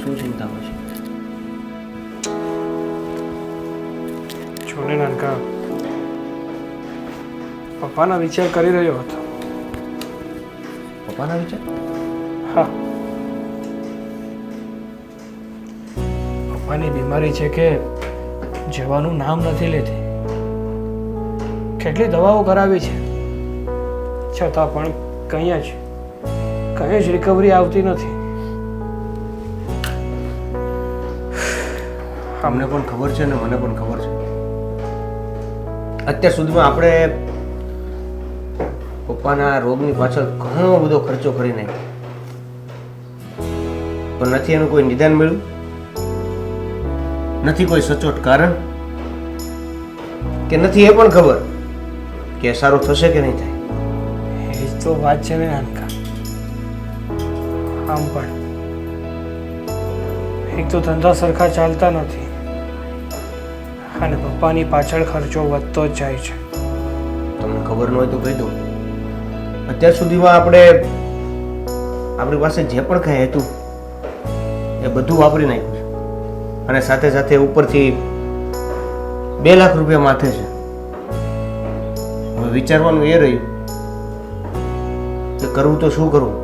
શું ચિંતામાં છે? છોને નાનકા પપ્પાના વિચાર કરી રહ્યો હતો. પપ્પાના વિચાર? હા, પપ્પાની બીમારી છે કે જવાનું નામ નથી લેતી. કેટલી દવાઓ કરાવી છે છતાં પણ કંઈ જ રિકવરી આવતી નથી. અમને પણ ખબર છે ને મને પણ ખબર છે. અત્યાર સુધીમાં આપણે પપ્પાના રોગની પાછળ ઘણો બધો ખર્ચો કરી નાખ્યો, પણ નથી એનું કોઈ નિદાન મળ્યું, નથી કોઈ સચોટ કારણ, કે નથી એ પણ ખબર કે સારું થશે કે નહીં થાય. એ જ તો વાત છે ને નાનકા. આમ પણ એક તો ધંધા સરખા ચાલતા નથી અને પપ્પાની પાછળ ખર્ચો વધતો જ જાય છે. તમને ખબર ન હોય તો કહી દઉં, અત્યાર સુધીમાં આપણી પાસે જે પણ કાંઈ હતું એ બધું વાપરી નાખ્યું છે, અને સાથે સાથે ઉપરથી 2 લાખ રૂપિયા માથે છે. હવે વિચારવાનું એ રહ્યું કે કરવું તો શું કરવું.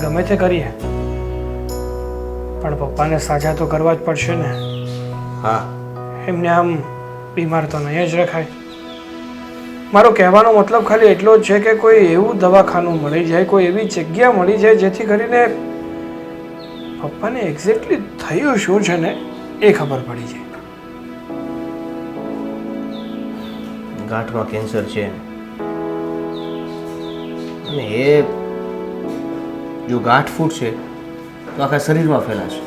ગમે તે કરીએ પણ પપ્પાને સાજા તો કરવા જ પડશે ને. હા, એમને આમ બીમાર તો નહીં જ રખાય. મારો કહેવાનો મતલબ ખાલી એટલો જ છે કે કોઈ એવું દવાખાનું મળી જાય, કોઈ એવી જગ્યા મળી જાય જેથી કરીને પપ્પાને એક્ઝેક્ટલી થયું શું છે ને એ ખબર પડી જાય. ગાંઠમાં કેન્સર છે અને એ જો ગાંઠ ફૂટશે તો આખા શરીરમાં ફેલાશે,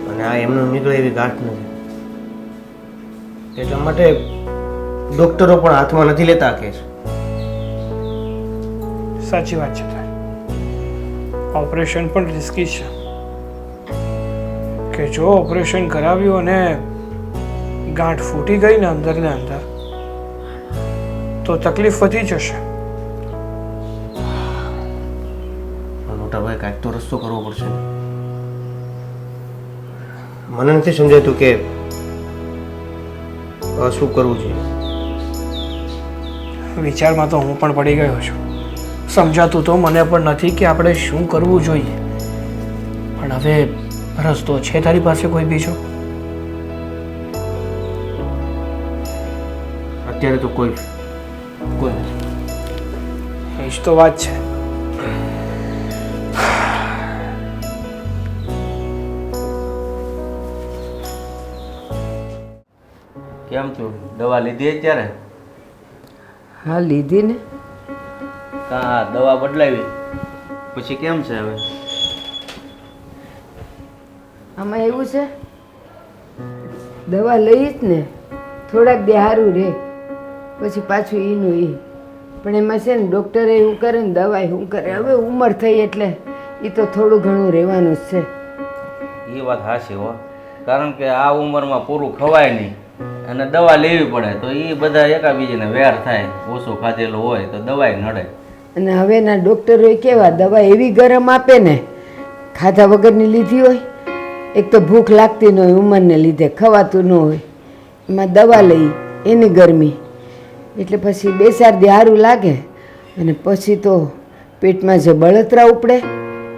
અને આ એમનું નીકળે એવી ગાંઠ નથી. એટલા માટે ડોક્ટરો પણ હાથમાં નથી લેતા કે છે. સાચી વાત છે તારી. ઓપરેશન પણ રિસ્કી છે કે જો ઓપરેશન કરાવ્યું અને ગાંઠ ફૂટી ગઈ ને અંદર ને અંદર તો તકલીફ વધી જશે. મોટા ભાઈ કાંઈક તો રસ્તો કરવો પડશે. મને નથી સમજાતું કે શું કરવું જોઈએ. વિચારમાં તો હું પણ પડી ગયો છું. સમજાતું તો મને પણ નથી કે આપણે શું કરવું જોઈએ, પણ હવે રસ્તો છે તારી પાસે કોઈ બીજો? અત્યારે તો કોઈ નથી. એ જ તો વાત છે. કેમ છું? દવા લીધી અત્યારે? હા લીધી ને. હા, દવા બદલાવી પછી કેમ છે હવે? આમાં એવું છે, દવા લઈશ ને થોડાક દે સારું રહે, પછી પાછું ઈનું ઈ. પણ એમાં છે ને ડૉક્ટરે એવું કરે ને દવા શું કરે. હવે ઉંમર થઈ એટલે એ તો થોડું ઘણું રહેવાનું જ છે. એ વાત હાચી હો, કારણ કે આ ઉંમરમાં પૂરું ખવાય નહીં અને દવા લેવી પડે તો એ બધા એકાબીજાને વેર થાય. ઓછું ખાધેલું હોય તો દવાય નડે. અને હવેના ડૉક્ટરોએ કેવા દવા એવી ગરમ આપે ને, ખાધા વગરની લીધી હોય. એક તો ભૂખ લાગતી ન હોય, ઉંમરને લીધે ખવાતું ન હોય, એમાં દવા લઈ એની ગરમી એટલે પછી 2-4 દી સારું લાગે, અને પછી તો પેટમાં જે બળતરા ઉપડે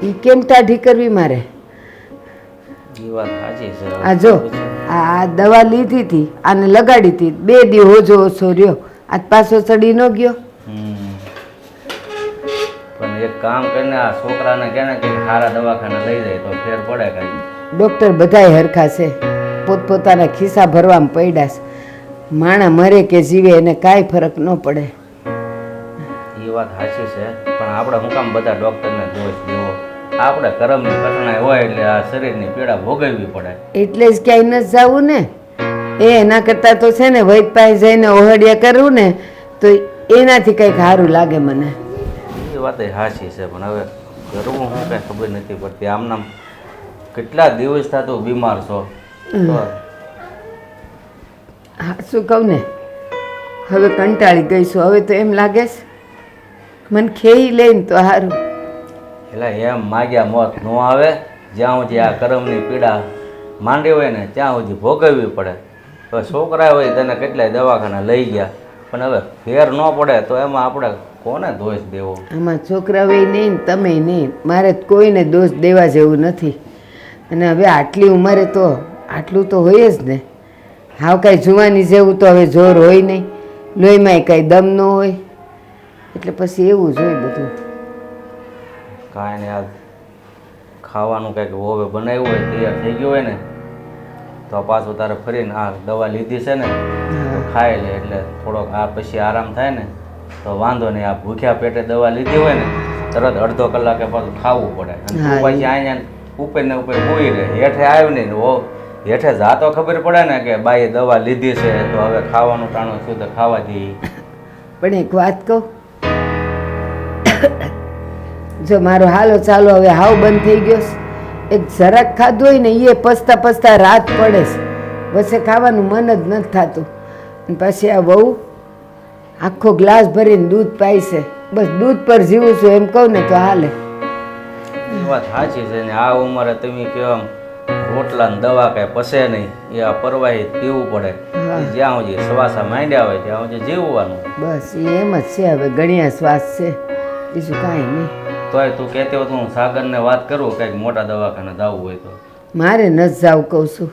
એ કેમ ટાઢી કરવી મારે. એ વાત સાચી છે. આ જો આ દવા લીધી હતી, આને લગાડી હતી, 2 દી હોજો ઓછો રહ્યો, આજ પાછો ચડી ન ગયો. પણ એક કામ કરીને આ છોકરાને કે ને કે સારા દવાખાને લઈ જાય તો ફેર પડે કઈ. ડૉક્ટર બધાય હરખા છે, પોતપોતાના ખિસ્સા ભરવામાં પડ્યા છે. માણા મરે કે જીવે એને કાંઈ ફરક ન પડે. એ વાત સાચી છે, પણ આપણે શું કામ બધા ડૉક્ટરને દોષ દેવો? આપણે કરમની કઠણાઈ હોય એટલે આ શરીરની પીડા ભોગવવી પડે. એટલે જ ક્યાંય ન જવું ને. એના કરતાં તો છે ને વૈદ પાસે જઈને ઓહડિયા કરવું ને તો એનાથી કંઈક સારું લાગે મને. એ વાત સાચી છે, પણ હવે કરવું શું કાંઈ ખબર નથી પડતી. આમનામ કેટલા દિવસ થતું બીમાર છો તો હા શું કહું ને, હવે કંટાળી ગઈ છું. હવે તો એમ લાગે છે મને ખેઈ લઈને તો સારું. એટલે એમ માગ્યા મોત ન આવે. જ્યાં સુધી આ કરમની પીડા માંડી હોય ને ત્યાં સુધી ભોગવવી પડે. હવે છોકરા હોય તેને કેટલાય દવાખાના લઈ ગયા, પણ હવે ફેર ન પડે તો એમાં આપણે કોને દોષ દેવો? આમાં છોકરાઓય નહીં ને તમે નહીં, મારે તો કોઈને દોષ દેવા જેવું નથી. અને હવે આટલી ઉંમરે તો આટલું તો હોય જ ને. હાવ કાંઈ જુવાની જેવું તો હવે જોર હોય નહીં, લોહીમાંય કાંઈ દમ ન હોય, એટલે પછી એવું જ હોય બધું. કાંઈ ને આ ખાવાનું કંઈક હોવે બનાવ્યું હોય તૈયાર થઈ ગયું હોય ને તો પાછું તારે ફરીને આ દવા લીધી છે ને તો ખાઈ લે, એટલે થોડોક આ પછી આરામ થાય ને તો વાંધો નહીં. આ ભૂખ્યા પેટે દવા લીધી હોય ને તરત અડધો કલાકે પાછું ખાવું પડે. અને તું પછી અહીંયા ઉપર ને ઉપર હોઈ રહે, હેઠે આવ્યું નહીં ને હેઠે જાતો ખબર પડે ને કે બાઈએ દવા લીધી છે તો હવે ખાવાનું ટાણું શું તો ખાવા દઈએ. પણ એક વાત કહું, જો મારો હાલો ચાલો હવે હાવ બંધ થઈ ગયો છે. એક જરાક ખાધું હોય ને એ પસતા પસતા રાત પડે છે, વચ્ચે ખાવાનું મન જ નથી થતું. અને પછી આ બહુ આખો ગ્લાસ ભરીને દૂધ પાય છે, બસ દૂધ પર જીવું છું એમ કહું ને તો હાલે. એ વાત સાચી છે ને. આ ઉંમરે તમે કેમ રોટલા ને દવા કાંઈ પસે નહીં, એ આ પરવાહી પીવું પડે. જ્યાં સુધી શ્વાસા માંડ્યા હોય ત્યાં સુધી જીવવાનું. બસ એ એમ જ છે. હવે ગણ્યા શ્વાસ છે, બીજું કાંઈ નહીં. તોય તું કહેતી હોય તો હું સાગરને વાત કરું કંઈક મોટા દવાખાને જવું હોય તો. મારે નથી જાવું કહું છું,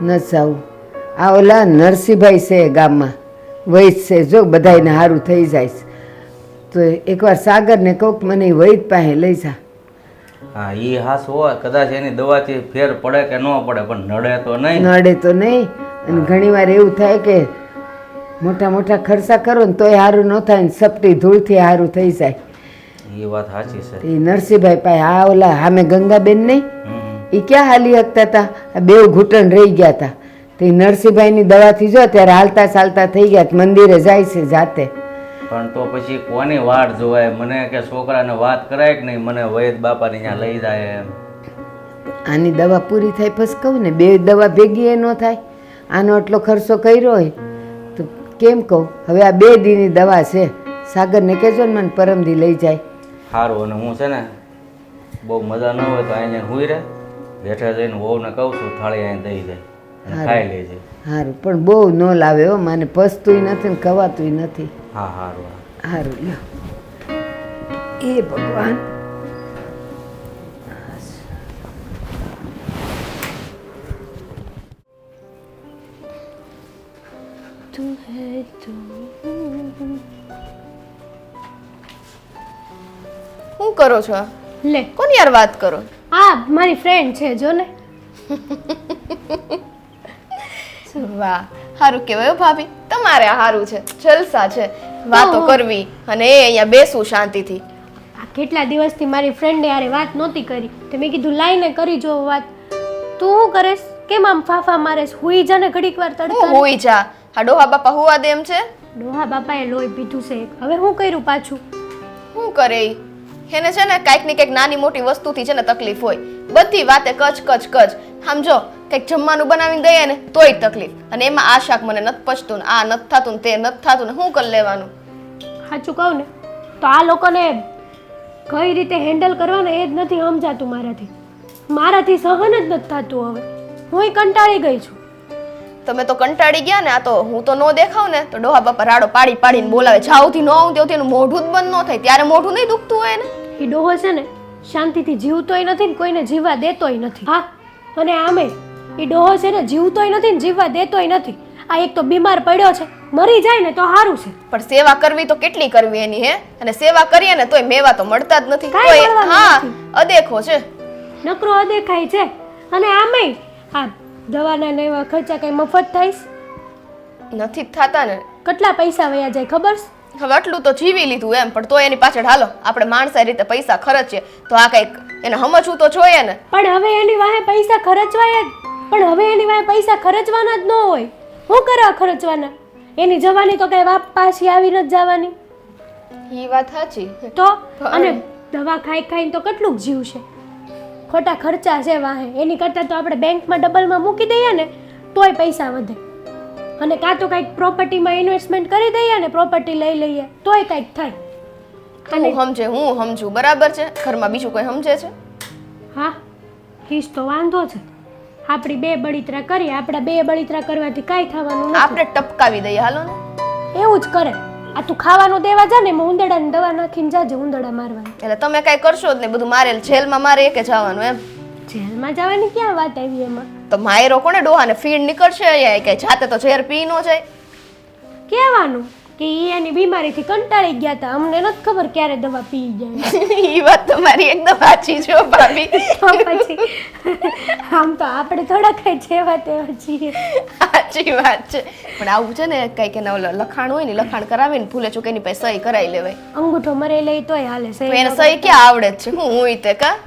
નથી જાવું. આ ઓલા નરસિંહભાઈ છે ગામમાં, વૈદ છે, જો બધાયને સારું થઈ જાય છે. તો એકવાર સાગરને કહું કે મને વૈદ પાસે લઈ જા. હા એ હાસ હોય, કદાચ એની દવાથી ફેર પડે કે ન પડે પણ નડે તો નહીં. નડે તો નહીં. અને ઘણીવાર એવું થાય કે મોટા મોટા ખર્ચા કરો ને તોય સારું ન થાય ને સપટી ધૂળથી સારું થઈ જાય. એ વાત સાચી છે. એ નરસિંહભાઈ પાસે આ ઓલા સામે ગંગાબેન નહીં, એ ક્યાં હાલી શકતા હતા, આ બેવ ઘૂંટણ રહી ગયા હતા. તો એ નરસિંહભાઈની દવાથી જો ત્યારે હાલતા ચાલતા થઈ ગયા, મંદિરે જાય છે જાતે. પણ તો પછી કોની વાટ જોવાય? મને કે છોકરાને વાત કરાય કે નહીં મને વૈદ બાપાને ત્યાં લઈ જાય એમ? આની દવા પૂરી થાય પછી કહું ને, બે દવા ભેગી એ ન થાય. આનો આટલો ખર્ચો કર્યો હોય તો કેમ કહું? હવે આ 2 દીની દવા છે, સાગરને કહેજો ને મને પરમદી લઈ જાય. સારું. અને હું છે ને બહુ મજા ન હોય તો અહીંયા હુઈ રહે, હેઠે જઈને વહુને કહું છું થાળી અહીંયા દઈ જાય અને ખાઈ લેજે. સારું, પણ બહુ ન લાવે હો, મને પસતુંય નથી ને ખવાતુંય નથી. હા સારું. સારું લ્યો. એ ભગવાન. શું કરો છો? લે કોની યાર વાત કરો? આ મારી ફ્રેન્ડ છે જો ને. વાહ, સારું કહેવાય ભાભી, તમારે આ સારું છે, જલસા છે વાતો કરવી અને એ અહીંયા બેસવું શાંતિથી. આ કેટલા દિવસથી મારી ફ્રેન્ડે યારે વાત નહોતી કરી, તો મેં કીધું લાઈને કરી જો વાત. તું શું કરેસ? કેમ આમ ફાફા મારેસ? હુઈ જા ને ઘડીક વાર હું તડકા. હોઈ જા, આ ડોહા બાપા હુવા દે એમ છે? ડોહા બાપાએ લોહી પીધું છે. હવે હું કર્યું પાછું? શું કરે ઈ? એને છે ને કાંઈક ને કાંઈક નાની મોટી વસ્તુથી છે ને તકલીફ હોય, બધી વાતે કચ કચ કચ. સમજો કંઈક જમવાનું બનાવીને દઈએ ને તોય તકલીફ, અને એમાં આ શાક મને નથી પચતું ને આ નથી થતું ને તે નથી થતું ને શું કરી લેવાનું? સાચું કહું ને તો આ લોકોને કઈ રીતે હેન્ડલ કરવાના એ જ નથી સમજાતું મારાથી સહન જ નથી થતું. હવે હું કંટાળી ગઈ છું. તમે તો કંટાળી ગયા ને. આ તો હું તો નો દેખાવ ને તો ડોહા બાપા રાડો પાડી પાડીને બોલાવે, જાવથી ન આવું ત્યાંથી એનું મોઢું જ બંધ ન થાય. ત્યારે મોઢું નહીં દુખતું હોય ને? એ ડોહો છે ને શાંતિથી જીવતોય નથી ને કોઈને જીવવા દેતોય નથી. હા, અને આમે એ ડોહો છે ને જીવતોય નથી ને જીવવા દેતોય નથી. આ એક તો બીમાર પડ્યો છે, મરી જાય ને તો સારું છે. પણ સેવા કરવી તો કેટલી કરવી એની, હે? અને સેવા કરીએ ને તોય મેવા તો મળતા જ નથી. કાંઈ તોય મળવાનું હા, નથી. અદેખો છે. નકરો અદેખાય છે. અને આમેય આ દવાના ને એવા ખર્ચા કઈ મફત થાય છે? નથી જ થતા ને. કેટલા પૈસા વયા જાય ખબર છે? હવે આટલું તો જીવી લીધું એમ, પણ તોય એની પાછળ હાલો આપણે માણસાઈ રીતે પૈસા ખર્ચીએ તો આ કઈક એને સમજવું તો જોઈએ ને. પણ હવે એની વાહે પૈસા ખર્ચવાય જ. પણ હવે એની વાહે પૈસા ખર્ચવાના જ ન હોય. શું કરવા ખર્ચવાના? એની જવાની તો કઈ વાપ પાછી આવી નથી જવાની. ઈ વાત સાચી. તો અને દવા ખાઈ ખાઈને તો કેટલું જીવ છે. ખોટા ખર્ચા છે વાહે. એની કરતાં તો આપણે બેંકમાં ડબલમાં મૂકી દઈએ ને તોય પૈસા વધે. અને કાં તો કંઈક પ્રોપર્ટીમાં ઇન્વેસ્ટમેન્ટ કરી દઈએ ને, પ્રોપર્ટી લઈ લઈએ તોય કંઈક થાય. તું સમજે હું સમજુ બરાબર છે ઘરમાં બીજું કોઈ સમજે છે હા ઈજ તો વાંધો છે. આપણી બે બળિતરા કરીએ, આપણા બે બળિતરા કરવાથી કાંઈ થવાનું નથી. આપણે ટપકાવી દઈએ હાલો ને એવું જ કરે. આ તું ખાવાનું દેવા જા ને એમાં ઉંદરડાની દવા નાખીને જાજે ઉંદરડા મારવાની. એટલે તમે કાંઈ કરશો જ નહીં બધું મારે જેલમાં મારે એકે જવાનું એમ જેલમાં જવાની ક્યાં વાત આવી એમાં? તો માયરો કોને ડોહાને ફીણ નીકળશે અહીંયા કઈ જાતે તો ઝેર પી નો જાય કહેવાનું કે ઈ એની બીમારીથી કંટાળી ગયા હતા, અમને નથી ખબર ક્યારે દવા પી જાય. ઈ વાત તમારી એકદમ સાચી છે હો ભાભી તો પછી આમ તો આપણે થોડા કઈ જેવા તેવા છીએ. સાચી વાત છે પણ આવું છે ને કઈક એના ઓલા લખાણ હોય ને લખાણ કરાવીને ભૂલે ચૂકે એની પાસે સહી કરાવી લેવાય અંગૂઠો મરે લઈ તોય હાલે તો છે. એને સહી ક્યાં આવડે જ છે હું હોય તે કા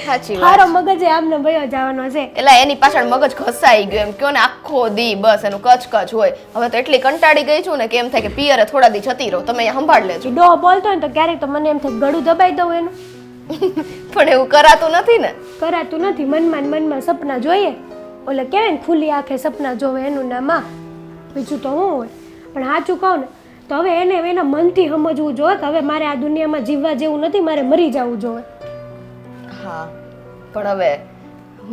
સાચી વાત હારો મગજ આમને ભયો જવાનો છે. એટલે એની પાછળ મગજ ઘસાઈ ગયું એમ કયો ને આખો દી બસ એનું કચ હોય હવે તો એટલી કંટાળી ગઈ છું ને કે એમ થાય કે પિયરે થોડા દી જતી રહો તમે અહીંયા સંભાળ લેજો ડો બોલતો હોય ને તો ક્યારેક તો મને એમ થાય ગળું દબાઈ દઉં એનું. પણ એવું કરાતું નથી ને કરાતું નથી. મનમાં ને મનમાં સપના જોઈએ, ઓલે કહેવાય ને ખુલ્લી આંખે સપના જોવે એનું નામ આ, બીજું તો હું હોય. પણ સાચું કહું ને તો હવે એને એના મનથી સમજવું જોઈએ કે હવે મારે આ દુનિયામાં જીવવા જેવું નથી, મારે મરી જવું જોઈએ. હા પણ હવે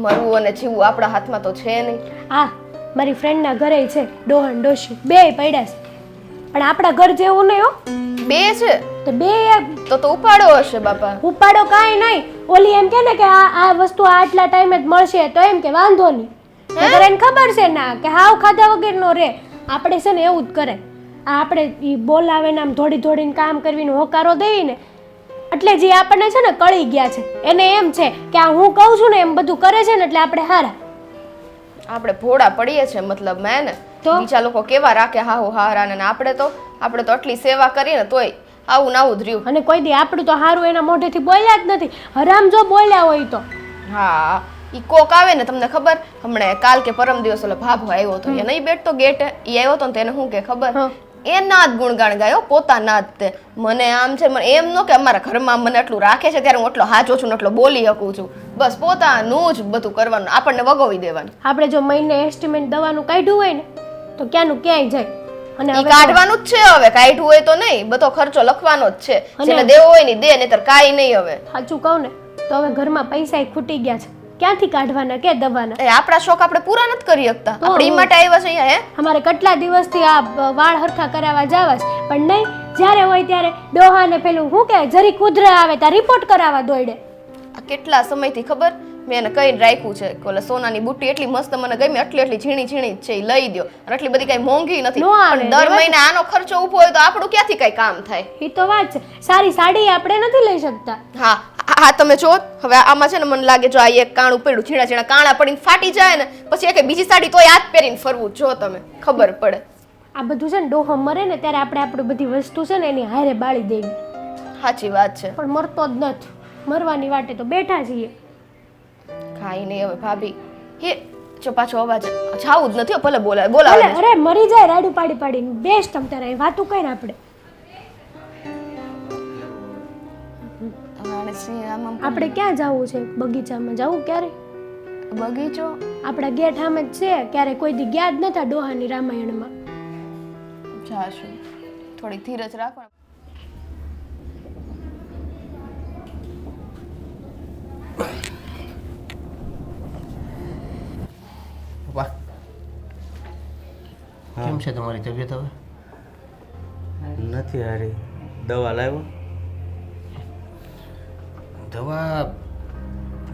મરવું અને જીવવું આપણા હાથમાં તો છે નહીં. આ મારી ફ્રેન્ડના ઘરે છે ડોહન ડોશી બેય પડ્યા છે, પણ આપણા ઘર જેવું નહીં હો. બે છે તો બે તો ઉપાડો હશે બાપા ઉપાડો કાંઈ નહીં. ઓલી એમ કે ને કે આ વસ્તુ આટલા ટાઈમે જ મળશે તો એમ કે વાંધો નહીં. નકર એને ખબર છે ના કે હાવ ખાધા વગરનો રે. આપણે છે ને એવું જ કરે. આ આપણે ઈ બોલાવે ને આમ દોડીને કામ કરીને હોકારો દેવી ને એટલે જે આપણને છે ને કળી ગયા છે. એને એમ છે કે આ હું કહું છું ને એમ બધું કરે છે ને એટલે આપણે હારા. આપણે ભોળા પડીએ છે મતલબ મેં ને તો? બીજા લોકો કેવા રાખે હાહુ હારા ને આપણે તો આટલી સેવા કરીને તોય આવું નાવું જ રહ્યું. અને કોઈ દી આપણું તો હારું એના મોઢેથી બોલ્યા જ નથી. હરામ જો બોલ્યા હોય તો હા ઈ કોક આવે ને તમને ખબર હમણાં કાલ કે પરમ દિવસ ઓલો ભાભો આવ્યો હતો એ નહીં બેઠતો ગેટે ઈ આવ્યો તો ને તેને શું કે ખબર એના જ ગુણગાન ગાયો પોતાના જ તે મને આમ છે મને એમ નો કે અમારા ઘરમાં મને એટલું રાખે છે ત્યારે હું એટલો હાચો છું ને એટલો બોલી શકું છું બસ પોતાનું જ બધું કરવાનું આપણને વગોવી દેવાનું. આપણે જો મહિને એસ્ટિમેટ દવાનું કાઢ્યું હોય ને તો ક્યાંનું ક્યાંય જાય. અને ઈ હવે કાઢવાનું જ છે હવે કાઢવું હોય તો નહીં બધો ખર્ચો લખવાનો જ છે જેને દેવો હોય ને દે નહીતર કાંઈ નહીં. હવે સાચું કહું ને તો હવે ઘરમાં પૈસા ખૂટી ગયા છે, ક્યાંથી કાઢવાના કે દવાના? એ આપણા શોખ આપણે પૂરા નથી કરી શકતા આપણે ઈ માટે આવ્યા છે અહીંયા હે અમારે કેટલા દિવસથી આ વાળ હરખા કરાવવા જાવા છે પણ નહીં, જ્યારે હોય ત્યારે ડોહાને પેલું શું કે જરી કુદરા આવે ત્યાં રિપોર્ટ કરાવવા દોડે. આ કેટલા સમયથી ખબર મેં એને કઈ રાખ્યું છે કે ઓલા સોનાની બુટ્ટી એટલી મસ્ત મને ગમી એટલી ઝીણી ઝીણી છે ઈ લઈ દો અને એટલી બધી કઈ મોંઘી નથી નો આવે, પણ દર મહિને આનો ખર્ચો ઊભો હોય તો આપણું ક્યાંથી કઈ કામ થાય. એ તો વાત છે. સારી સાડી આપણે નથી લઈ શકતા. હા હા તમે જો હવે આમાં છે ને મને લાગે જો આ એક કાણું પડ્યું ઝીણા ઝીણા કાણા પડીને ફાટી જાય ને પછી એક બીજી સાડી તો યાદ પહેરીને ફરવું જો તમે ખબર પડે. આ બધું છે ને ડોહો મરે ને ત્યારે આપણે આપણી બધી વસ્તુ છે ને એની હારે બાળી દેવી. સાચી વાત છે પણ મરતો જ નથી. મરવાની વાટે તો બેઠા છીએ. કાંઈ નહીં હવે ભાભી હે જો પાછો અવાજ જાવું જ નથી હો, ભલે બોલાવે અરે મરી જાય રાડું પાડી પાડીને બેસ તમ તારે વાતું કઈ આપણે. આપણે ક્યાં જવું છે? બગીચામાં જવું ક્યારે? બગીચો આપણા ગેટ સામે જ છે. ક્યારે કોઈ દી ગયા જ નતા ડોહાની રામાયણમાં. જાશું થોડી ધીરજ રાખો. વાહ કેમ છે તમારી તબિયત હવે? નથી હારી. દવા લાવ્યો? દવા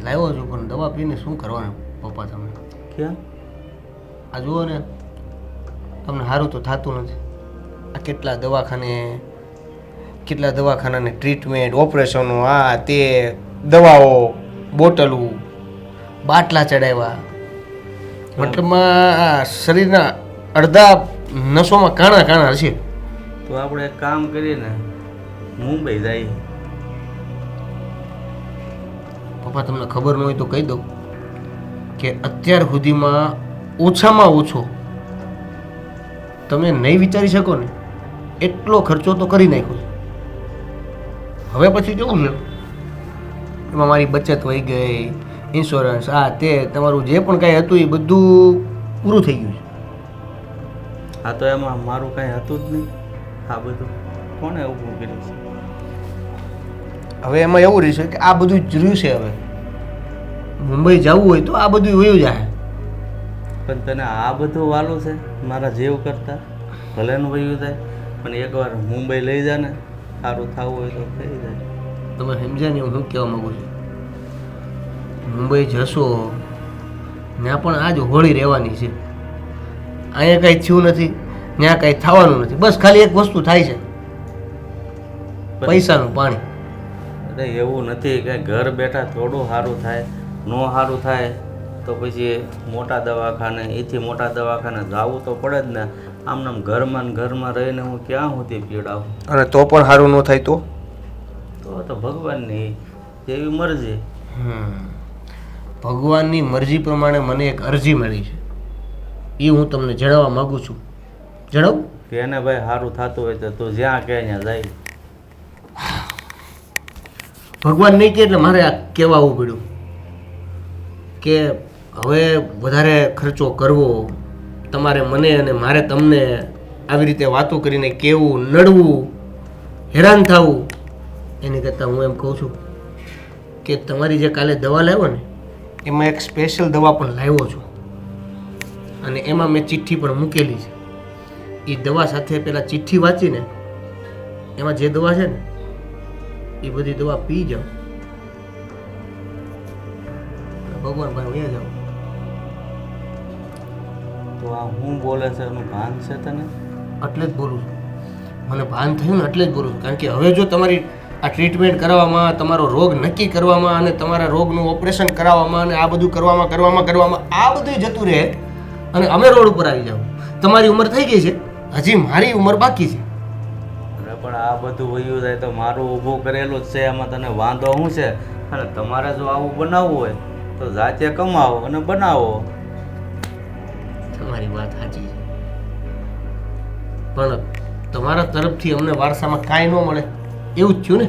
લાવ્યો છું પણ દવા પીને શું કરવાનું પપ્પા તમે? કેમ? આ જુઓ ને તમને સારું તો થતું નથી. આ કેટલા દવાખાનાને ટ્રીટમેન્ટ ઓપરેશનો આ તે દવાઓ બોટલું બાટલા ચડાવ્યા મતલબમાં આ શરીરના અડધા નસોમાં કાણા હશે. તો આપણે એક કામ કરીએ ને મુંબઈ જઈએ. પપ્પા તમને ખબર ન હોય તો કહી દઉં કે અત્યાર સુધીમાં ઓછામાં ઓછો તમે નહીં વિચારી શકો ને એટલો ખર્ચો તો કરી નાખ્યો છે. હવે પછી કેવું છે એમાં મારી બચત વહી ગઈ, ઇન્સ્યોરન્સ આ તે તમારું જે પણ કાંઈ હતું એ બધું પૂરું થઈ ગયું છે. આ તો એમાં મારું કાંઈ હતું જ નહીં. આ બધું કોણે ઊભું કર્યું છે? હવે એમાં એવું રહેશે કે આ બધું જ રહ્યું છે. હવે મુંબઈ જવું હોય તો આ બધું વયું જાય. પણ તને આ બધું વાલું છે મારા જીવ કરતાં? ભલેનું વયું જાય પણ એકવાર મુંબઈ લઈ જા ને, સારું થવું હોય તો થઈ જાય. તમે સમજ્યા ને હું કહેવા માગું છું? મુંબઈ જશો ત્યાં પણ આજ હોળી રહેવાની છે. અહીંયા કાંઈ થયું નથી, ત્યાં કાંઈ થવાનું નથી. બસ ખાલી એક વસ્તુ થાય છે, પૈસાનું પાણી. અરે એવું નથી કે ઘર બેઠા થોડું સારું થાય. ન સારું થાય તો પછી મોટા દવાખાને, એથી મોટા દવાખાને જવું તો પડે જ ને. આમ ઘરમાં ને ઘરમાં રહીને હું ક્યાં સુધી પીડાવું? અને તો પણ સારું ન થાય તો તો ભગવાનની જેવી મરજી. ભગવાનની મરજી પ્રમાણે મને એક અરજી મળી છે, એ હું તમને જણાવવા માગું છું. જણાવું? કે એને ભાઈ સારું થતું હોય તો તું જ્યાં કહે ત્યાં જાય. ભગવાન નહીં કે એટલે મારે આ કહેવા આવવું પડ્યું કે હવે વધારે ખર્ચો કરવો, તમારે મને અને મારે તમને આવી રીતે વાતો કરીને કહેવું, નડવું, હેરાન થવું, એની કરતાં હું એમ કહું છું કે તમારી જે કાલે દવા લાવ્યો ને એમાં એક સ્પેશિયલ દવા પણ લાવ્યો છું અને એમાં મેં ચિઠ્ઠી પણ મૂકેલી છે. એ દવા સાથે પહેલાં ચિઠ્ઠી વાંચીને એમાં જે દવા છે ને એ બધી દવા પી જાઓ. ભગવાન ભાઈ વયા જાઓ. તો આ હું બોલે છે એનું ભાન છે તને? એટલે જ બોલું છું. મને ભાન થયું ને એટલે જ બોલું છું. કારણ કે હવે જો તમારી આ ટ્રીટમેન્ટ કરાવવામાં, તમારો રોગ નક્કી કરવામાં અને તમારા રોગનું ઓપરેશન કરાવવામાં અને આ બધું કરવામાં આ બધું જતું રહે અને અમે રોડ ઉપર આવી જાવ. તમારી ઉંમર થઈ ગઈ છે, હજી મારી ઉંમર બાકી છે. અરે પણ આ બધું વયું જાય તો મારું ઊભું કરેલું જ છે, એમાં તને વાંધો શું છે? અને તમારે જો આવું બનાવવું હોય તો જાતે કમાવો અને બનાવો. તમારી વાત સાચી છે, પણ તમારા તરફથી અમને વારસામાં કાંઈ ન મળે એવું જ થયું ને.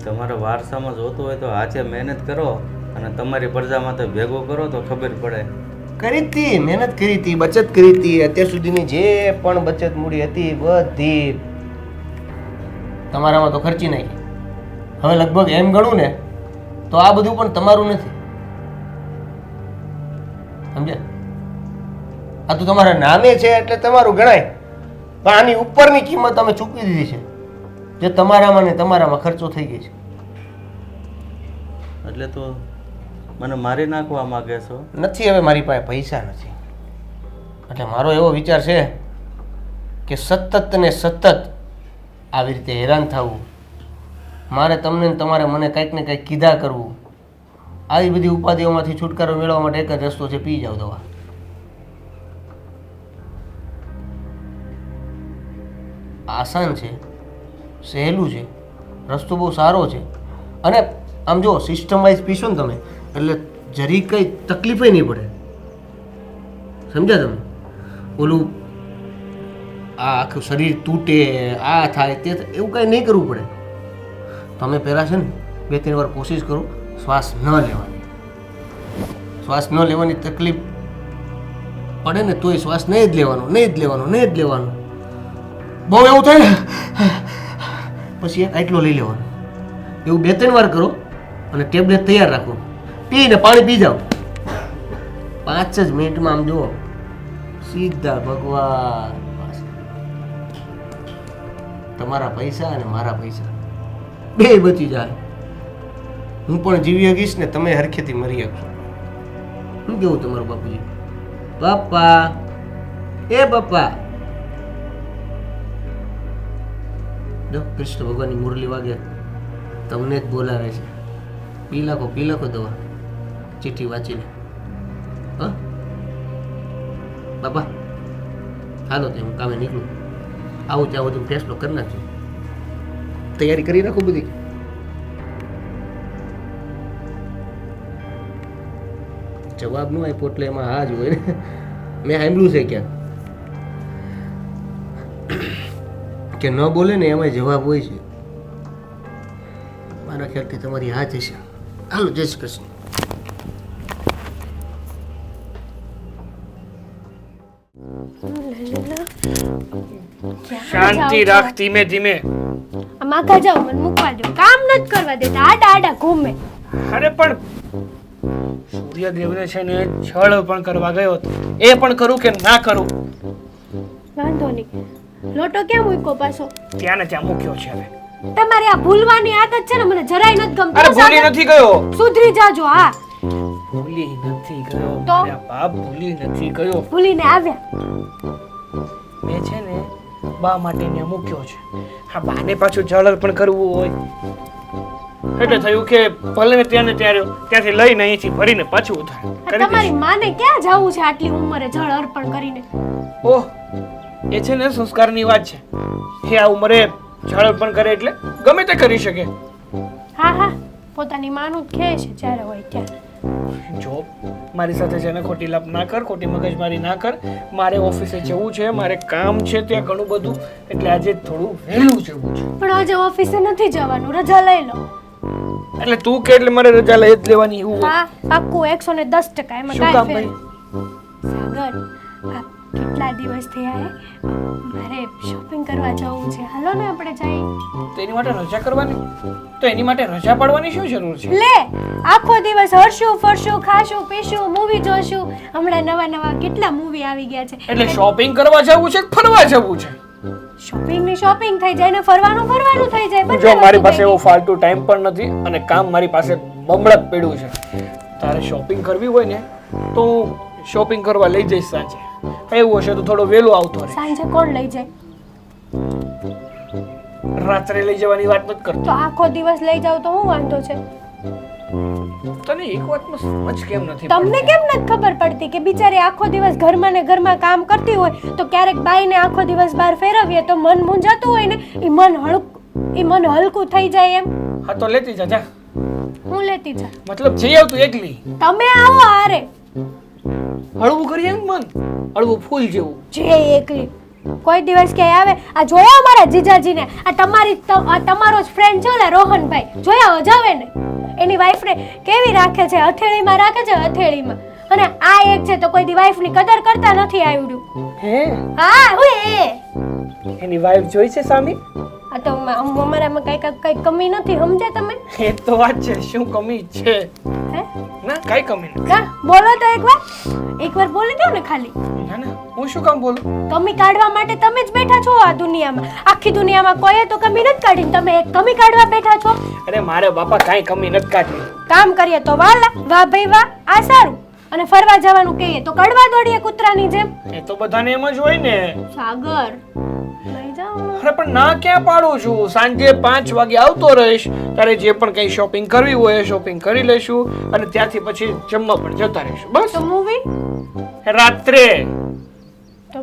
તમારે વારસામાં જોતું હોય તો હાચે મહેનત કરો અને તમારી પ્રજામાં તો ભેગું કરો તો ખબર પડે. કરી હતી, મહેનત કરી હતી, બચત કરી હતી. અત્યાર સુધીની જે પણ બચત મૂડી હતી બધી તમારામાં તો ખર્ચી નાખી. હવે લગભગ એમ ગણું ને તો આ બધું પણ તમારું નથી. સમજ્યા? આ તો તમારા નામે છે એટલે તમારું ગણાય, પણ આની ઉપરની કિંમત અમે ચૂકવી દીધી છે જે તમારામાં ને તમારામાં ખર્ચો થઈ ગઈ છે. એટલે તો મને મારી નાખવા માંગે છો? નથી, હવે મારી પાસે પૈસા નથી. એટલે મારો એવો વિચાર છે કે સતત ને સતત આવી રીતે હેરાન થવું, મારે તમને ને તમારે મને કંઈક ને કંઈક કીધા કરવું, આવી બધી ઉપાધિઓમાંથી છુટકારો મેળવવા માટે એક જ રસ્તો છે, પી જાઓ દવા. આસાન છે, સહેલું છે, રસ્તો બહુ સારો છે. અને આમ જો સિસ્ટમ વાઇઝ પીશો ને તમે એટલે જરી કંઈ તકલીફ નહીં પડે. સમજ્યા તમે? ઓલું આ આખું શરીર તૂટે, આ થાય તે થાય, એવું કાંઈ નહીં કરવું પડે. તમે પહેલાં છે ને 2-3 વાર કોશિશ કરો શ્વાસ ન લેવાની. શ્વાસ ન લેવાની તકલીફ પડે ને તોય શ્વાસ નહીં જ લેવાનો. બહુ એવું થાય ને પછી એક આટલો લઈ લેવાનો. એવું 2-3 વાર કરો અને ટેબ્લેટ તૈયાર રાખો, પીને પાણી પી જાઓ. 5 જ મિનિટમાં આમ જુઓ સીધા ભગવાન પાસે. તમારા પૈસા અને મારા પૈસા બે બચી જાય. હું પણ જીવી શકીશ ને તમે હરખેથી મરી શકશો. શું કેવું તમારું બાપુજી? બાપા, એ બાપા, જો કૃષ્ણ ભગવાનની મુરલી વાગે તમને જ બોલાવે છે. પી લાખો દવા, ચિઠ્ઠી વાંચીને. હા બાપા, હાલો તે હું કામે નીકળું. આવું ત્યાં બધું ફેસલો કરી નાખજો. તૈયારી કરી રાખો બધી. જવાબ નું આપ્યો એટલે એમાં હા જ હોય ને. મેં સાંભળ્યું છે ક્યાંક કે ન બોલે ને એમાં જવાબ હોય છે. મારા ખ્યાલથી તમારી હા જ હશે. હાલો, જય શ્રી કૃષ્ણ. શાંતિ રાખ, ધીમે ધીમે. માગા જાઉં મને મૂકવા દો કામ નથી કરવા દેતા આડા આડા ઘૂમે અરે પણ સૂર્યદેવને છે ને છળ પણ કરવા ગયો હતો એ પણ કરું કે ના કરું વાંધો નહીં લોટો ક્યાં મૂક્યો પાછો ત્યાં ને ત્યાં મૂક્યો છે હવે તમારી આ ભૂલવાની આદત છે ને મને જરાય નથી ગમતી અરે ભૂલી નથી ગયો સુધરી જાજો હા ભૂલી નથી ગયો તો? મારા બાપ ભૂલી નથી ગયો ભૂલીને આવ્યા મેં છે ને બા માટે ને મૂક્યો છે હા બાને પાછું જળ પણ કરવું હોય એટલે થયું કે ભલે ને ત્યાં ને ત્યારે ત્યાંથી લઈને અહીંથી ભરીને પાછું ઉધાર આ કરી તમારી દઈશ. માને ક્યાં જવું છે આટલી ઉંમરે જળ અર્પણ કરીને ઓહ એ છે ને સંસ્કારની વાત છે એ આ ઉંમરે જળ અર્પણ કરે એટલે ગમે તે કરી શકે હા હા પોતાની માનું જ કહે છે જ્યારે હોય ત્યારે જો મારી સાથે છે ને ખોટી લપ ના કર ખોટી મગજમારી ના કર મારે ઓફિસે જવું છે મારે કામ છે ત્યાં ઘણું બધું એટલે આજે થોડું વહેલું જવું છે પણ આજે ઓફિસે નથી જવાનું રજા લઈ લો એટલે તું કે એટલે મારે રજા લઈ જ લેવાની એવું હોય. હા પાક્કું 110% એમાં શું કામ કાંઈ ભાઈ ફેર સાગર આ કેટલા દિવસ થયા હે મારે શોપિંગ કરવા જવું છે હાલો ને આપણે જઈએ તો એની માટે રજા કરવાની તો એની માટે રજા પાડવાની શું જરૂર છે લે આખો દિવસ હરશું ફરશું ખાશું પીશું મૂવી જોશું હમણાં નવા નવા કેટલા મૂવી આવી ગયા છે એટલે શોપિંગ કરવા જવું છે કે ફરવા જવું છે શોપિંગ ની શોપિંગ થઈ જાય ને ફરવાનું થઈ જાય બંને જો મારી વસ્તુ પાસે થઈ એવો ફાલતુ ટાઈમ પણ નથી અને કામ મારી પાસે બમણક પડ્યું છે તારે શોપિંગ કરવી હોય ને તો હું શોપિંગ કરવા લઈ જઈશ સાંજે એવું હશે તો થોડો વહેલો આવતો ગઈ. રહે સાંજે કોણ લઈ જાય રાત્રે લઈ જવાની વાત નથી કરતો તો આખો દિવસ લઈ જાવ તો હું વાંધો છે તને એક વાતમાં સમજ કેમ નથી તમને કેમ નથી ખબર પડતી કે બિચારી આખો દિવસ ઘરમાં ને ઘરમાં કામ કરતી હોય તો ક્યારેક બાઈને આખો દિવસ બહાર ફેરવીએ તો મન મૂંઝાતું હોય ને એ મન હલકું થઈ જાય એમ હા તો લેતી જા જા હું લેતી જા મતલબ જઈ આવતું એકલી તમે આવો હારે હળવું કરીએ ને મન હળવું ફૂલ જેવું જે એકલી કોઈ દિવસ ક્યાંય આવે આ જોયા મારા જીજાજીને આ તમારો જ ફ્રેન્ડ છે ઓલા રોહનભાઈ જોયા જાવે ને એની વાઈફને કેવી રાખે છે હથેળીમાં રાખે છે હથેળીમાં અને આ એક છે તો કોઈ દી વાઈફની કદર કરતા નથી આવડ્યું હે હા હું એની વાઈફ જોઈ છે સામી આ તો અમારામાં કઈ કમી નથી સમજે તમે એ તો વાત છે શું કમી છે હે ના કઈ કમી નથી ના બોલો તો એકવાર બોલી દો ને ખાલી ના ના હું શું કામ બોલું કમી કાઢવા માટે તમે જ બેઠા છો આ દુનિયામાં આખી દુનિયામાં કોઈએ તો કમી નથી કાઢી તમે એક કમી કાઢવા બેઠા છો અરે મારે બાપા કાંઈ કમી નથી કાઢી કામ કરીએ તો વાહ ભાઈ વાહ આ સારું અને ફરવા જવાનું કહીએ તો કડવા દોડીએ કૂતરાની જેમ એ તો બધાને એમ જ હોય ને સાગર લઈ જાઓ અરે પણ ના ક્યાં પાડું છું સાંજે 5 વાગે આવતો રહીશ તારે જે પણ કઈ શોપિંગ કરવી હોય એ શોપિંગ કરી લઈશું અને ત્યાંથી પછી જમવા પણ જતા રહીશું બસ તો મૂવી રાત્રે તો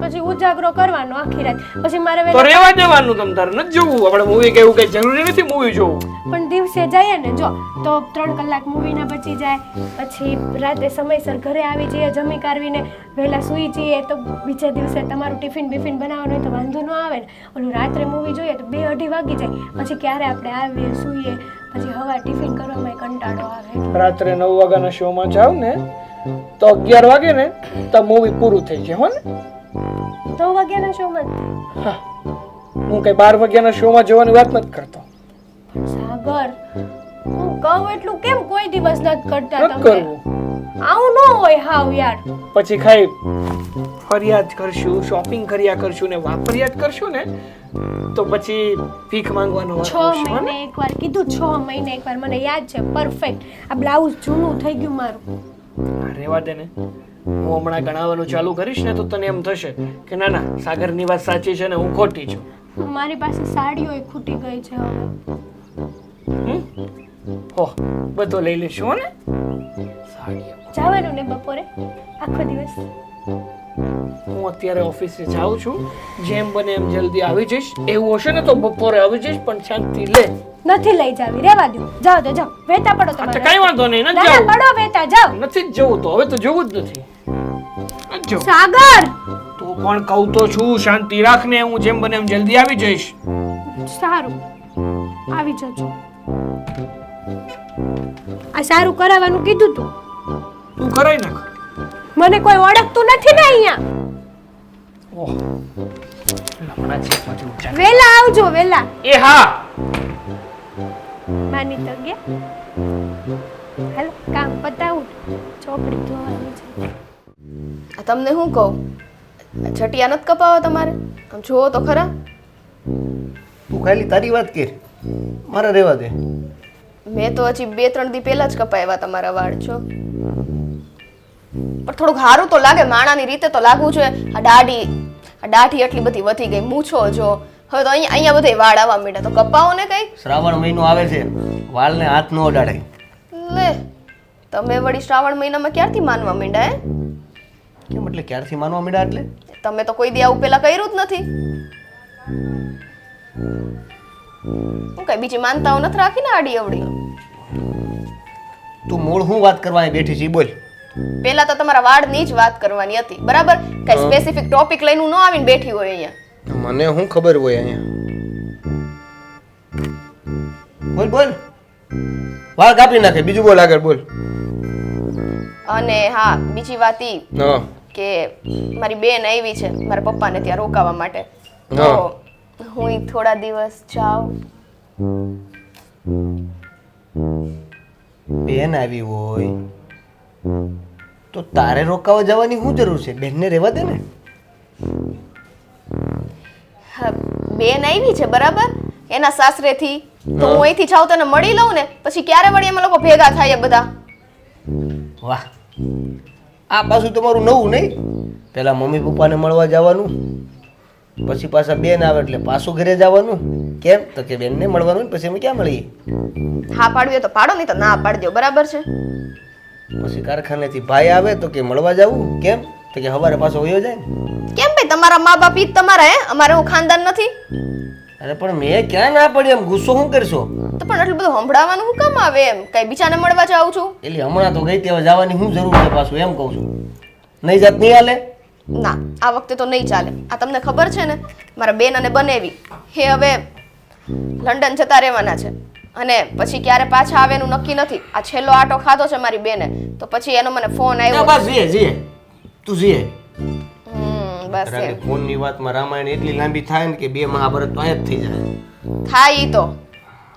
પછી ઉજાગરો કરવાનો આખી રાત પછી મારે તો વહેલા રહેવા દેવાનું તમ તારે નથી જોવું આપણે મૂવી કે એવું કઈ જરૂરી નથી મૂવી જોવું પણ દિવસે જઈએ ને જો તો 3 કલાક મૂવી ના બચી જાય પછી રાતે સમયસર ઘરે આવી જઈએ જમી કારવીને વહેલા સૂઈ જઈએ તો બીજા દિવસે તમારું ટિફિન બિફિન બનાવવાનું હોય તો વાંધો ન આવે ને ઓલું રાત્રે મૂવી જોઈએ તો 2-2:30 વાગી જાય પછી ક્યારે આપણે આવીએ સૂઈએ પછી હવા ટિફિન કરવામાં કંટાળો આવે રાત્રે 9 વાગ્યાના શો માં જાવ ને તો 11 વાગે ને તો મૂવી પૂરું થઈ જાય હો ને 9 વાગ્યાના શોમાં હા હું કઈ 12 વાગ્યાના શો માં જવાની વાત નથી કરતો સાગર હું કહું એટલું કેમ કોઈ દિવસ નથી કરતા નથી તમે કરવું આવું ન હોય હાવ યાર પછી ખાઈ ફરિયાદ કરશું શોપિંગ કર્યા કરશું ને વાપરિયાદ કરશું ને તો પછી ભીખ માંગવાનો વારો 6 આવશે, હો ને? મહિને એકવાર કીધું 6 મહિને એકવાર મને યાદ છે પરફેક્ટ આ બ્લાઉઝ જૂનું થઈ ગયું મારું હા, રહેવા દે ને હું હમણાં ગણાવવાનું ચાલુ કરીશ ને તો તને એમ થશે કે ના ના સાગરની વાત સાચી છે ને હું ખોટી છું મારી પાસે સાડીઓ ખૂટી ગઈ છે હવે હમ? હો બધો લઈ લેશું હો ને સાડીઓ જવાનું ને બપોરે આખો દિવસ હું અત્યારે ઓફિસે જાઉં છું જેમ બને એમ જલ્દી આવી જઈશ એવું હશે ને તો બપોરે આવી જઈશ પણ શાંતિ લે નથી લઈ જાવી રેવા દો જાઓ તો જાઓ વેતા પડો હા, તો તમારે કાંઈ વાંધો નહીં ના નથી ના જવું પડો વેતા જાઓ નથી જ જવું તો હવે તો જવું જ નથી નથી જવું. સાગર તો પણ કહું તો છું શાંતિ રાખ ને હું જેમ બને એમ જલ્દી આવી જઈશ સારું આવી જજો આ સારું કરાવવાનું કીધું તું તું કરાઈ નાખ મને કોઈ ઓળખતું નથી ને અહીંયા ઓહ હમણાં ચેકમાંથી ઊંચા વેલા આવજો વેલા. એ હા માની તો ગયા. હાલો કામ પતાવું, ચોપડી ધોવાની છે. આ તમને શું કહું, છટિયા નથી કપાવા તમારે? આમ જુઓ તો ખરા. તું ખાલી તારી વાત કર, મારે રહેવા દે. મેં તો હજી 2-3 દી પહેલા જ કપાવ્યા તમારા વાળ છો. પણ થોડુંક સારું તો લાગે, માણાની રીતે તો લાગવું જોઈએ. આ દાઢી એટલી બધી વધી ગઈ, મૂછો જો. હવે તો અહીંયા બધે વાળ આવવા માંડ્યા, તો કપાવો ને કઈ. શ્રાવણ મહિનો આવે છે, વાળને હાથ ન અડાડાય. લે તમે વળી શ્રાવણ મહિનામાં ક્યારથી માનવા માંડ્યા હે? કેમ એટલે ક્યારથી માનવા માંડ્યા એટલે? તમે તો કોઈ દી આવું પેલા કર્યું જ નથી. હું કઈ બીજી માનતાઓ નથી રાખી ને આડી અવડી? તું મૂળ હું વાત કરવાની બેઠી છે ઈ બોલ. પેલા તો તમારા વાળની જ વાત કરવાની હતી, બરાબર? કઈ સ્પેસિફિક ટોપિક લઈને હું ન આવીને બેઠી હોય અહીંયા. મને શું ખબર હોય અહીંયા? બોલ બોલ, વાળ કાપી નાખે, બીજું બોલ, આગળ બોલ. અને હા, બીજી વાત ઈ હા કે મારી બેન આવી છે મારા પપ્પાને ત્યાં રોકાવા માટે, તો હું ઈ થોડા દિવસ જાઉં. બેન આવી હોય તો તારે રોકાવા જવાની શું જરૂર છે? બેનને રહેવા દે ને. હા, બેન આવી છે બરાબર, એના સાસરેથી, તો હું અહીંથી જાઉં તને મળી લઉં ને, પછી ક્યારે વળી અમે લોકો ભેગા થાય બધા. વાહ, આ પાછું તમારું નવું નહીં? પેલા મમ્મી પપ્પાને મળવા જવાનું, પછી પાછા બેન આવે એટલે પાછું ઘરે જવાનું. કેમ? તો કે બેનને મળવાનું ને પછી અમે ક્યાં મળીએ? હા પાડવી હોય તો પાડો, નહીં તો ના પાડી દો, બરાબર છે? પછી કારખાનેથી ભાઈ આવે તો કે મળવા જવું. કેમ? તો કે સવારે પાછો વયો જાય ને. કેમ ભાઈ, તમારા મા બાપ ઈ જ તમારા હે, અમારે હું ખાનદાન નથી. અરે પણ મેં ક્યાં ના પડી? એમ ગુસ્સો શું કરશો? તો પણ એટલું બધું સંભળાવવાનું શું કામ આવે એમ? કઈ બીજાને મળવા જાઉં છું? એટલે હમણાં તો ગઈ ત્યાં જવાની શું જરૂર છે પાછું, એમ કહું છું. નહીં જાત નહીં હાલે? ના, આ વખતે તો નહીં ચાલે. આ તમને ખબર છે ને, મારા બેન અને બનેવી એ હવે લંડન જતા રહેવાના છે, અને પછી ક્યારે પાછા આવે એનું નક્કી નથી. આ છેલ્લો આટો ખાધો છે મારી બેને, તો પછી એનો મને ફોન આવ્યો. બસ જીએ તું જીએ. બસ એમ ફોનની વાતમાં રામાયણ એટલી લાંબી થાય ને કે 2 મહાભારત તો અહીંયા જ થઈ જાય. થાય ઈ તો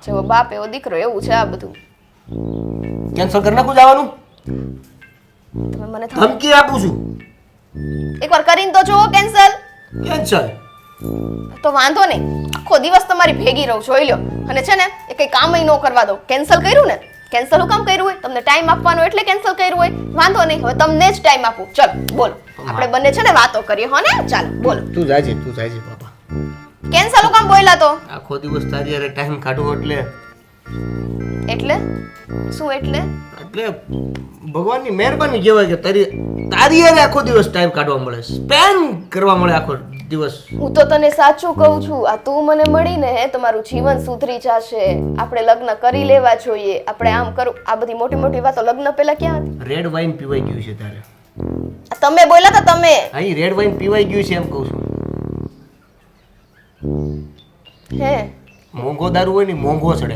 જેવો બાપ એવો દીકરો, એવું છે આ બધું. કેન્સલ કરી નાખું જવાનું? તમે મને ધમકી આપું છું. એકવાર કરીને તો જુઓ કેન્સલ. કેન્સલ તો વાંધો નહીં, આખો દિવસ તમારી ભેગી રહું, જોઈ લ્યો. અને છે ને એ કઈ કામ ન કરવા દો. કેન્સલ કર્યું ને, કેન્સલ હું કામ કર્યું હોય? તમને ટાઈમ આપવાનો એટલે કેન્સલ કર્યું હોય? વાંધો નહીં, હવે તમને જ ટાઈમ આપું. ચલો બોલો, આપણે બંને છે ને વાતો કરીએ. હો ને, ચાલો બોલો. તું જાજે બાપા. કેન્સલ હું કામ બોલ્યા તો? આખો દિવસ તારી હારે ટાઈમ કાઢવો એટલે શું એટલે? એટલે ભગવાનની મહેરબાની કહેવાય કે તારી હારે આખો દિવસ ટાઈમ કાઢવા મળે, સ્પેન્ડ કરવા મળે આખો દિવસ. હું તો તને સાચું કહું છું, આ તું મને મળીને હે તમારું જીવન સુધરી જશે. આપણે લગ્ન કરી લેવા જોઈએ, આપણે આમ કરું. આ બધી મોટી મોટી વાતો લગ્ન પહેલા ક્યાં હતી? રેડ વાઇન પીવાઈ ગયું છે તારે. તમે બોલ્યા હતા તમે. અહીં રેડ વાઇન પીવાઈ ગયું છે એમ કહું છું. હે મોંઘો દારૂ હોય ને મોંઘો ચડે.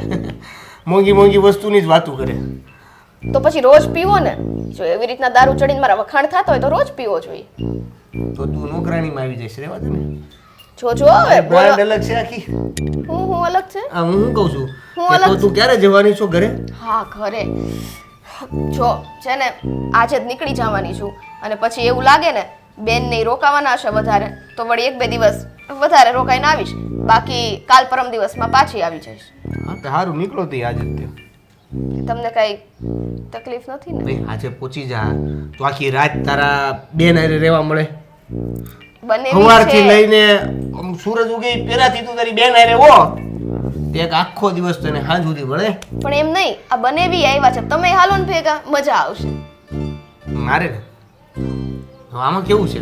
મોંઘી મોંઘી વસ્તુની જ વાતું કરે. તો પછી રોજ પીવો ને. જો એવી રીતના દારૂ ચડીને મારા વખાણ થતા હોય તો રોજ પીવો જોઈએ. તો તું નોકરાણીમાં આવી જઈશ, રેવા દે ને. જો હવે બ્રાન્ડ અલગ છે આખી. હું અલગ છે. આ હું શું કહું છું હું કે અલગ તો તું ક્યારે જવાની છો ઘરે? હા ઘરે જો છે ને આજે જ નીકળી જવાની છું, અને પછી એવું લાગે ને બેન ને રોકાવાના હશે વધારે તો વળી 1-2 દિવસ વધારે રોકાઈને આવીશ. બાકી કાલ પરમ દિવસમાં પાછી આવી જઈશ. હા તો સારું, નીકળો તે આજે જ તે. તમને કઈ તકલીફ નથી ને? ભાઈ આજે પહોંચી જા તો આખી રાત તારા બેન હારે રહેવા મળે. બનેવી સવારથી છે લઈને આમ સૂરજ ઉગે પેલાથી તું તારી બેન હારે હો તે એક આખો દિવસ તને સાંજ સુધી મળે. પણ એમ નહીં, આ બનેવી આવ્યા છે, તમે હાલો ને ભેગા, મજા આવશે. મારે ને હવે આમાં કેવું છે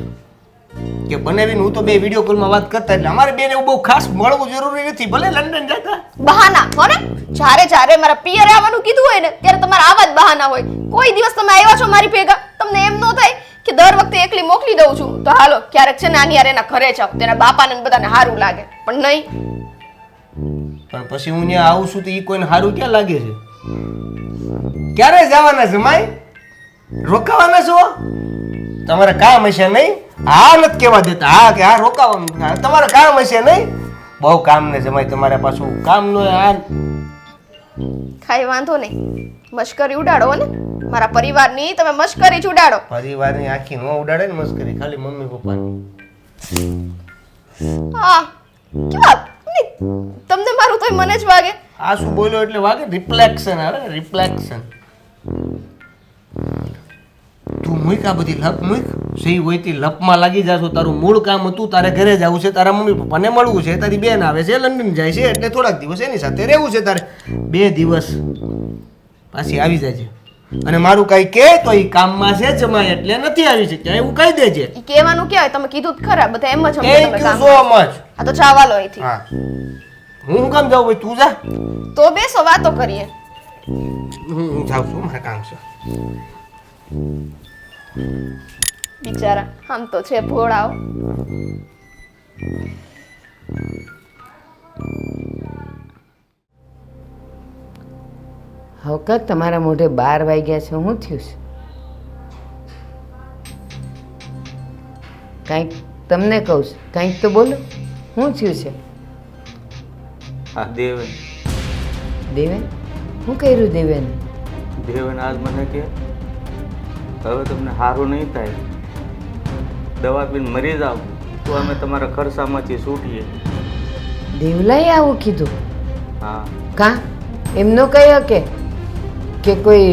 કે બનેવીને હું તો 2 વિડીયો કોલમાં વાત કરતા, એટલે અમારે બેન એવું બહુ ખાસ મળવું જરૂરી નથી, ભલે લંડન જતા. બહાના હો ને, જ્યારે મારા પિયરે આવવાનું કીધું હોય ને ત્યારે તમારા આવા જ બહાના હોય. કોઈ દિવસ તમે આવ્યા છો મારી ભેગા, તમને એમ ન થાય કે દર વખતે એકલી મોકલી દઉં છું તો હાલો ક્યારેક છે ને આની યાર એના ઘરે જાવ, તેના બાપાને બધાને સારું લાગે. પણ નહીં, પણ પછી હું ત્યાં આવું છું તો એ કોઈને સારું ક્યાં લાગે છે? ક્યારે જવાના છે માય? રોકાવાના છો? તમારે કામ હશે નહીં? હા નથી કહેવા દેતા. હા કે હા રોકાવાનું. હા, તમારે કામ હશે નહીં? બહુ કામ ને જમાય તમારે પાછું કામ નો આ કાંઈ વાંધો નહીં, મશ્કરી ઉડાડો ને મારા પરિવારની, તમે મશ્કરી જ ઉડાડો. પરિવારની આખી નો ઉડાડે ને મસ્કરી, ખાલી મમ્મી પપ્પાની. હા કેવા તમને મારું તોય મને જ વાગે. આ શું બોલ્યો એટલે વાગે? રિફ્લેક્શન આવે, રિફ્લેક્શન. તું મૂક આ બધી લપ મૂક. સહી હોય તી લપમાં લાગી જાશો. તારું મૂળ કામ હતું, તારે ઘરે જવું છે, તારા મમ્મી પપ્પાને મળવું છે, તારી બેન આવે છે લંડન જાય છે એટલે થોડાક દિવસ એની સાથે રહેવું છે તારે. 2 દિવસ પાછી આવી જાય. અને મારું કઈ કે તો એ કામમાં છે જમાય એટલે નથી આવી શક્યા એવું કહી દેજે. ઈ કહેવાનું ક્યાં હોય, તમે કીધું જ ખરા, બધા એમ જ સમજે થેન્ક તમે યુ કામ સો કરો. મચ. આ તો ચાવાલો અહીંથી. હા હું કામ જાઉં ભાઈ, તું જા. તો બેસો વાતો કરીએ. હું જાઉં છું, મારે કામ છે. બિચારા આમ તો છે ભોળાઓ. હવકા તમારા મોઢે 12 વાગ્યા છે, શું થયું છે? કાંઈક તમને કહું છું, કાંઈક તો બોલો, શું થયું છે? આ દેવેન દેવેન? શું કર્યું દેવેન? દેવેન આજ મને કે હવે તમને સારું નહીં થાય, દવા પીને મરી જાવ તો અમે તમારા ખર્ચામાંથી છૂટીએ. દેવલાએ આવું કીધું? હા, કાં એમનો કહ્યો કે કોઈ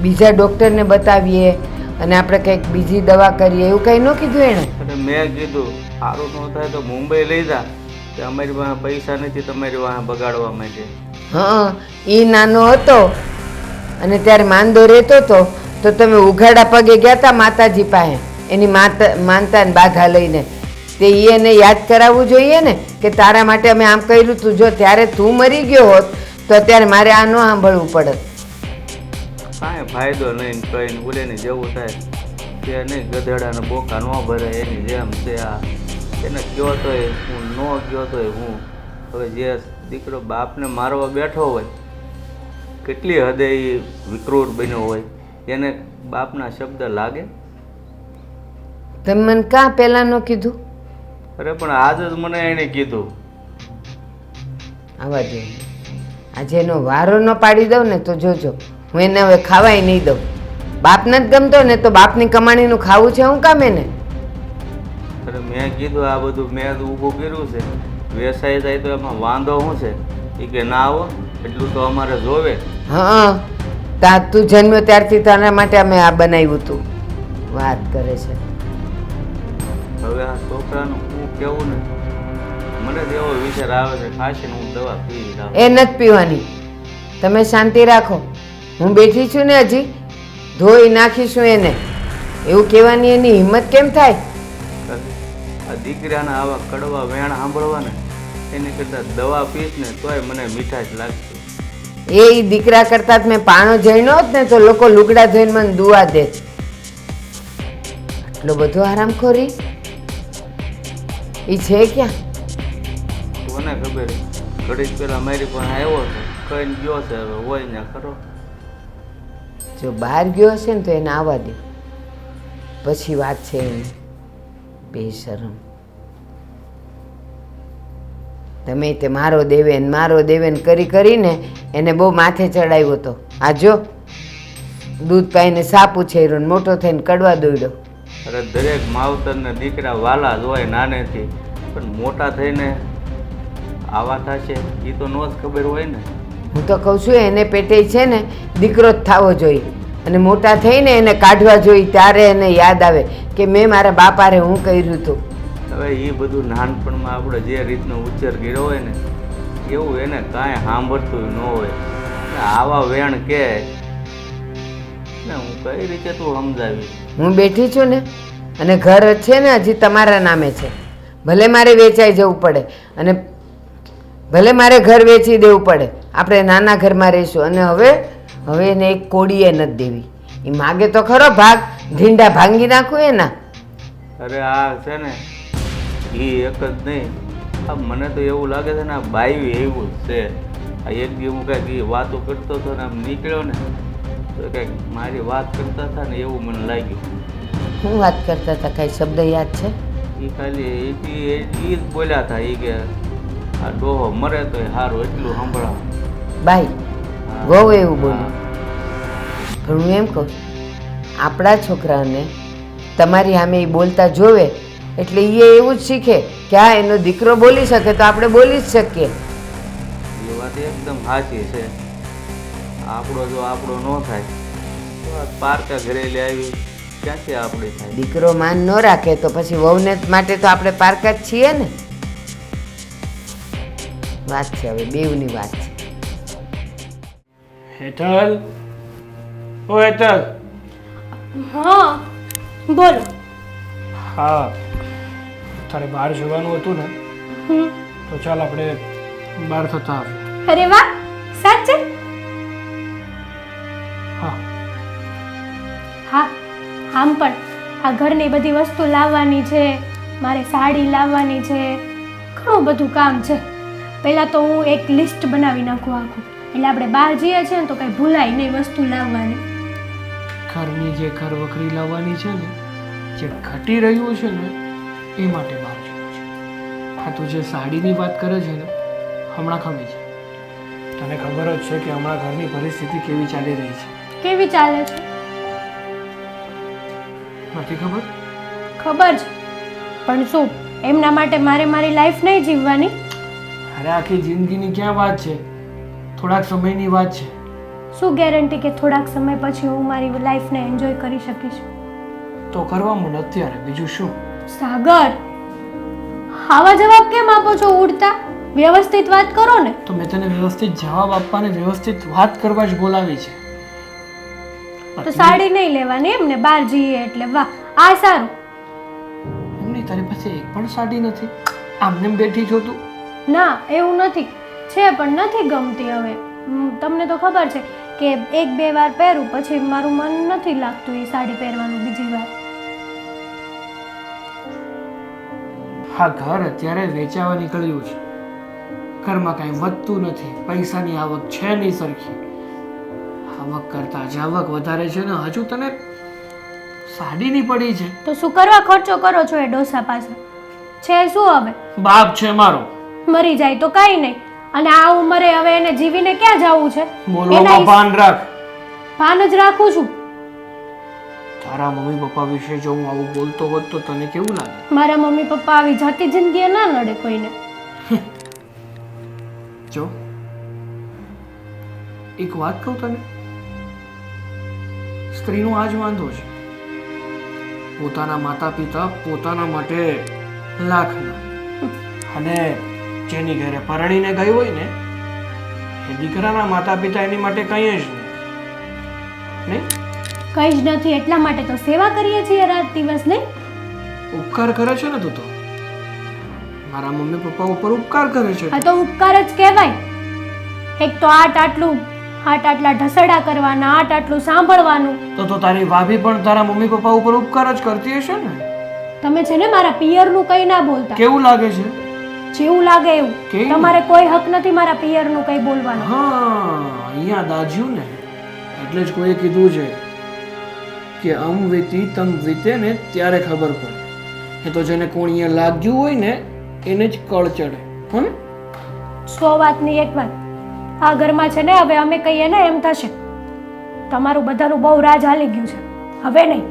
બીજા ડૉક્ટરને બતાવીએ અને આપણે કંઈક બીજી દવા કરીએ, એવું કંઈ ન કીધું એણે? અને મેં કીધું સારું ન થાય તો મુંબઈ લઈ જા, કે અમારી પાસે પૈસા નથી તમારી પાસે બગાડવા માટે. હા, એ નાનો હતો અને ત્યારે માંદો રહેતો હતો તો તમે ઉઘાડા પગે ગયા હતા માતાજી પાસે એની માનતા ને બાધા લઈને, તે એને યાદ કરાવવું જોઈએ ને કે તારા માટે અમે આમ કર્યું તું, જો ત્યારે તું મરી ગયો હોત તો અત્યારે મારે આ ન સાંભળવું પડત. કાંઈ ફાયદો નહીં, કહીને બોલે જેવું થાય કે નહીં, ગધેડાને બોકા ન ભરે એની જેમ છે આ. એને ગયો તોય હું, ન ગયો તોય હું. હવે જે દીકરો બાપને મારવા બેઠો હોય, કેટલી હદે એ વિકૃત બન્યો હોય, એને બાપના શબ્દ લાગે? તમે મને કાં પહેલાં ન કીધું? અરે પણ આજ જ મને એણે કીધું. આવા દે, આજે એનો વારો ન પાડી દઉં ને તો જોજો હું એને હવે ખાવાય નહીં દઉં. બાપને જ ગમતો ને તો બાપની કમાણીનું ખાવું છે હું કામ એને? અરે મેં કીધું આ બધું મેં ઊભું કર્યું છે, વેસાઈ જાય તો એમાં વાંધો શું છે? એ કે ના આવો એટલું તો અમારે જોવે. હા, તું જન્મ્યો ત્યારથી તારા માટે અમે આ બનાવ્યું હતું. વાત કરે છે. હવે આ છોકરાનું હું કેવું ને, મને તો એવો વિચાર આવે છે ખાસીને હું દવા પી જાઉં. એ નથી પીવાની, તમે શાંતિ રાખો. હું બેઠી છું ને, હજી ધોઈ નાખીશું એને. એવું કહેવાની એની હિંમત કેમ થાય? આ દીકરાના આવા કડવા વેણ સાંભળવા ને એની કરતાં દવા પીશ ને તોય મને મીઠાશ લાગશે. એ દીકરા કરતાં જ મેં પાણો જઈનો હોત ને તો લોકો લુગડા ધોઈને મને દુઆ દે. આટલો બધો આરામખોરી એ છે ક્યાં? કોને ખબર, ઘડીક પેલા મારી પાસે આવ્યો છે, કહીને ગયો છે, હવે હોય ને ખરો. જો બહાર ગયો હશે ને તો એને આવવા દે, પછી વાત છે એની. બેશરમ. તમે તે મારો દેવેન કરી કરીને એને બહુ માથે ચડાવ્યો હતો. આ જો દૂધ પાઈને સાપું છે, મોટો થઈને કડવા દોડ્યો. અરે દરેક માવતરને દીકરા વાલા જ હોય નાનેથી, પણ મોટા થઈને આવા થશે એ તો નો જ ખબર હોય ને. હું તો કહું છું એને પેટે છે ને દીકરો જ થવો જોઈએ, અને મોટા થઈને એને કાઢવા જોઈએ ત્યારે એને યાદ આવે કે મેં મારા બાપારે હું કર્યું હતું. હવે એ બધું નાનપણમાં આપણે જે રીતનો ઉછેર કર્યો હોય ને એવું એને કાંઈ સાંભળતું ન હોય. આવા વેણ કે ને હું કઈ રીતે તું સમજાવી? હું બેઠી છું ને, અને ઘર છે ને હજી તમારા નામે છે. ભલે મારે વેચાઈ જવું પડે અને ભલે મારે ઘર વેચી દેવું પડે, આપણે નાના ઘરમાં રહીશું. અને હવે એને એક કોડીએ નથી દેવી. એ માગે તો ખરો ભાગ, ઢીંડા ભાંગી નાખું એના. અરે આ છે ને એ એક જ નહીં, આ મને તો એવું લાગે છે ને આ બાયું એવું જ છે. આ એક દી હું કંઈક વાતો કરતો હતો ને આમ નીકળ્યો ને તો કંઈક મારી વાત કરતા હતા ને એવું મને લાગ્યું. શું વાત કરતા હતા? કાંઈ શબ્દ યાદ છે? એ ખાલી એ જ બોલ્યા હતા એ કે આ ડોહો મરે તો સારું એટલું સંભળાવ. બાઈ વહુ એવું બોલ્યું. પણ હું એમ કહું, આપણા છોકરાને તમારી સામે એ બોલતા જોવે એટલે એ એવું જ શીખે કે આ એનો દીકરો બોલી શકે તો આપણે બોલી જ શકીએ. એ વાત એકદમ સાચી છે. આપણો જો આપણો ન થાય તો આ પારકા ઘરેલી આવી ક્યાંથી આપણે થાય? દીકરો માન ન રાખે તો પછી વહુને માટે તો આપણે પારકા જ છીએ ને. વાત છે હવે બેવની વાત છે. હેતલ, ઓ હેતલ. હા બોલો. હા, તારે બહાર જવાનું હતું ને, હમ. તો ચાલ આપણે બહાર થતા આવીએ. અરે વાહ, સાચે? હા. હા, આમ પણ આ ઘરની બધી વસ્તુ લાવવાની છે, મારે સાડી લાવવાની છે, ઘણું બધું કામ છે. પહેલાં તો હું એક લિસ્ટ બનાવી નાખું આખું, એટલે આપણે બહાર જઈએ છીએ ને તો કંઈ ભૂલાય નહીં વસ્તુ લાવવાની. ઘરની જે ઘર વખરી લાવવાની છે ને, જે ઘટી રહ્યું છે ને એ માટે બહાર જવું છે. હા, તું જે સાડીની વાત કરે છે ને, હમણાં ખમી છે. તને ખબર જ છે કે હમણાં ઘરની પરિસ્થિતિ કેવી ચાલી રહી છે. કેવી ચાલે છે? નથી ખબર? ખબર છે, પણ શું એમના માટે મારે મારી લાઈફ નહીં જીવવાની? અરે આખી જિંદગીની ક્યાં વાત છે, થોડાક સમયની વાત છે. શું ગેરંટી કે થોડાક સમય પછી હું મારી લાઈફને એન્જોય કરી શકીશ? તો કરવા માંડ અત્યારે, બીજું શું? સાગર, આવા જવાબ કેમ આપો છો ઉડતા? વ્યવસ્થિત વાત કરો ને. તો મેં તને વ્યવસ્થિત જવાબ આપવાને વ્યવસ્થિત વાત કરવા જ બોલાવી છે. તો સાડી નહીં લેવાની એમ ને? બહાર જઈએ એટલે વાહ, આ સારું. એમની તારી પાસે એક પણ સાડી નથી? આમને બેઠી છો તું? ના, એવું નથી. છે પણ નથી ગમતી હવે. તમને તો ખબર છે કે એક બે વાર પહેરું પછી મારું મન નથી લાગતું એ સાડી પહેરવાનું બીજી વાર. હા, ઘર અત્યારે વેચાવા નીકળ્યું છે. ઘરમાં કાંઈ વધતું નથી, પૈસાની આવક છે નહીં સરખી. આવક કરતા જાવક વધારે છે ને હજુ તને સાડીની પડી છે. તો શું કરવા ખર્ચો કરો છો એ ડોસા પાસે? છે શું હવે? બાપ છે મારો. મરી જાય તો કાંઈ નહીં, અને આ ઉંમરે હવે એને જીવીને ક્યાં જવું છે? બોલવામાં ભાન રાખ. ભાન જ રાખું છું. તારા મમ્મી પપ્પા વિશે જો હું આવું બોલતો હોત તો તને કેવું લાગે? મારા મમ્મી પપ્પા આવી જાતિ જિંદગી ના લડે કોઈને. જો એક વાત કહું તને, સ્ત્રીનો આ જ વાંધો છે, પોતાના માતા પિતા પોતાના માટે લાખના, અને જેની ઘરે પરણીને ગઈ હોય ને એ દીકરાના માતા પિતા એની માટે કંઈ જ નહીં. કંઈ જ નથી એટલા માટે તો સેવા કરીએ છીએ રાત દિવસ, નહીં? ઉપકાર કરે છે ને તું તો, મારા મમ્મી પપ્પા ઉપર ઉપકાર કરે છે. આ તો ઉપકાર જ કહેવાય. એક તો આટલા ઢસડા કરવાના, આટલું સાંભળવાનું. તો તારી ભાભી પણ તારા મમ્મી પપ્પા ઉપર ઉપકાર જ કરતી હશે ને? તમે છે ને મારા પિયરનું કંઈ ના બોલતા. કેવું લાગે છે? જેવું લાગે એવું. કેમ? તમારે કોઈ હક નથી મારા પિયરનું કંઈ બોલવાનો. હા, અહીંયા દાજ્યું ને એટલે જ કોઈએ કીધું છે કે અમ વીતી તમ વીતે ને ત્યારે ખબર પડે. એ તો જેને કોણીએ લાગ્યું હોય ને એને જ કળ ચડે. હં? 100 વાતની એક વાત. આ ઘરમાં છે ને હવે અમે કહીએ ને એમ થશે. તમારું બધાનું બહુ રાજ હાલી ગયું છે, હવે નહીં.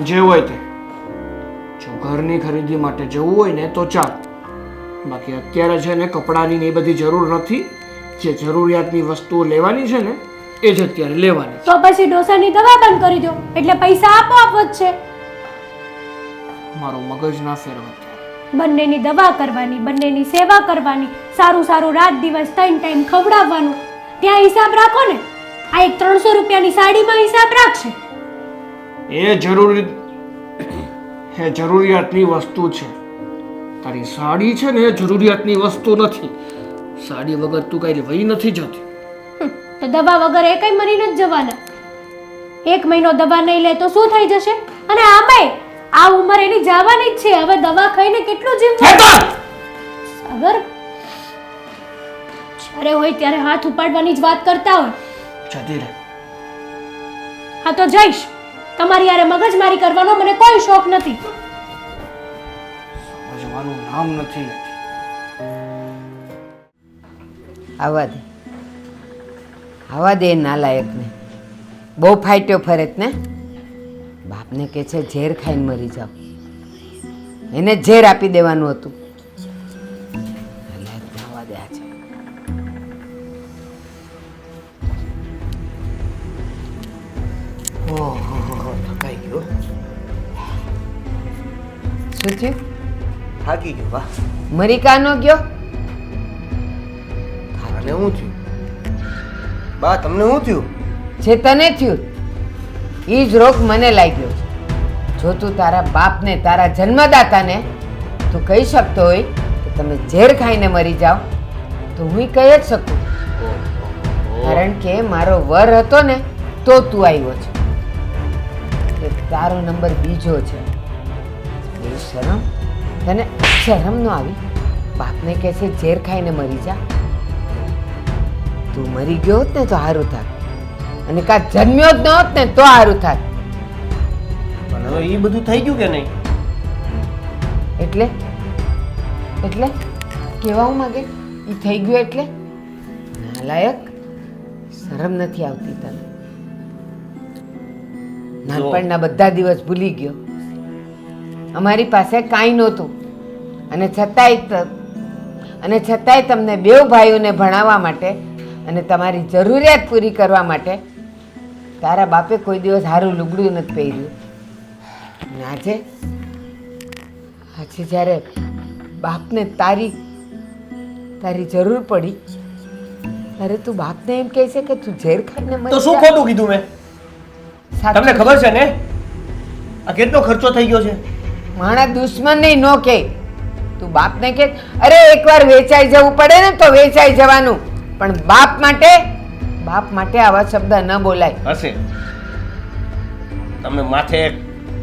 જે હોય તે. જો ઘરની ખરીદી માટે જવું હોય ને તો ચાલ, બાકી અત્યારે છે ને કપડાની ને એ બધી જરૂર નથી. જે જરૂરિયાતની વસ્તુઓ લેવાની છે ને એ જ અત્યારે લેવાની. તો પછી ડોસાની દવા બંધ કરી દો એટલે પૈસા આપોઆપ વધશે. મારો મગજ ના ફેરવા. બંનેની દવા કરવાની, બંનેની સેવા કરવાની, સારું સારું રાત દિવસ 3 ટાઈમ ખવડાવવાનું. ત્યાં હિસાબ રાખો ને. આ એક 300 રૂપિયાની સાડીમાં હિસાબ રાખશે. એ જરૂરિયાતની વસ્તુ છે. તારી સાડી છે ને એ જરૂરિયાતની વસ્તુ નથી. સાડી વગર તું કઈ વહી નથી જતી. તો દવા વગર એ કઈ મરી નથી જવાના. 1 મહિનો દવા નહીં લે તો શું થઈ જશે? અને આમેય આ ઉંમર એની જવાની જ છે. હવે દવા ખાઈને કેટલું જીવવું? સાગર, જ્યારે હોય ત્યારે હાથ ઉપાડવાની જ વાત કરતા હોય. જતી રહે. હા તો જઈશ, તમારી યારે મગજમારી કરવાનો મને કોઈ શોખ નથી. સમજવાનું નામ નથી. આવા દે નાલાયકને. બહુ ફાટ્યો ફરત ને. બાપને કે છે ઝેર ખાઈને મરી જાઓ. એને ઝેર આપી દેવાનું હતું. નાલાયકને આવા દે છે. ઓહો થકાઈ ગયો. શું થયું? થાકી ગયો બા. મરી કાનો ગયો? અને શું થયું બા? તમને શું થયું? જે તને થયું એ જ રોગ મને લાગ્યો છે. જો તું તારા બાપને, તારા જન્મદાતાને તું કહી શકતો હોય કે તમે ઝેર ખાઈને મરી જાઓ તો હું કહી જ શકું. કારણ કે મારો વર હતો ને તો તું આવ્યો છે. એટલે તારો નંબર બીજો છે. એ શરમ તને શરમ ન આવી? બાપને કહે છે ઝેર ખાઈને મરી જા. તું મરી ગયો હોત ને તો સારું થાત, અને કાં જન્મ્યો જ ન હોત ને તો સારું થાત. પણ હવે એ બધું થઈ ગયું કે નહીં? એટલે એટલે કેવા હું માગે એ થઈ ગયું એટલે? નાલાયક, શરમ નથી આવતી તને? નાનપણના બધા દિવસ ભૂલી ગયો. અમારી પાસે કાંઈ નહોતું અને છતાંય તમને બેવ ભાઈઓને ભણાવવા માટે અને તમારી જરૂરિયાત પૂરી કરવા માટે તારા બાપે કોઈ દિવસ સારું લુગડું નથી પહેર્યું. અને આજે જ્યારે બાપને તારી જરૂર પડી ત્યારે તું બાપને એમ કહે છે કે તું ઝેર ખાઈને મરી તો શું જા. ખોટું કીધું મેં? સાચું તમને ખબર છે ને આ કેટલો ખર્ચો થઈ ગયો છે? મારા દુશ્મન નહીં નો કે તું બાપને કે અરે એકવાર વેચાઈ જવું પડે ને તો વેચાઈ જવાનું, પણ બાપ માટે આવા શબ્દ ન બોલાય. હશે તમને માથે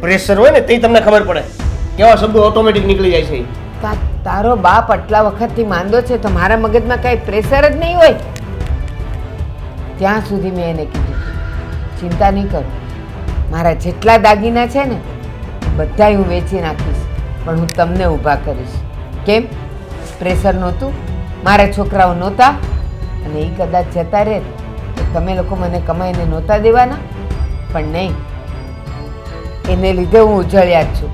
પ્રેશર હોય ને તે તમને ખબર પડે કેવા શબ્દો ઓટોમેટિક નીકળી જાય છે. તારો બાપ આટલા વખતથી માંદો છે તો મારા મગજમાં કઈ પ્રેશર જ નહીં હોય. ત્યાં સુધી મેં એને કીધું ચિંતા નહીં કરો, મારા જેટલા દાગીના છે ને બધાય હું વેચી નાખીશ, પણ હું તમને ઊભા કરીશ. કેમ? પ્રેશર નહોતું, મારા છોકરાઓ નહોતા, અને એ કદાચ જતા રહે તો તમે લોકો મને કમાઈને નહોતા દેવાના. પણ નહીં, એને લીધે હું ઉજળ્યા જ છું.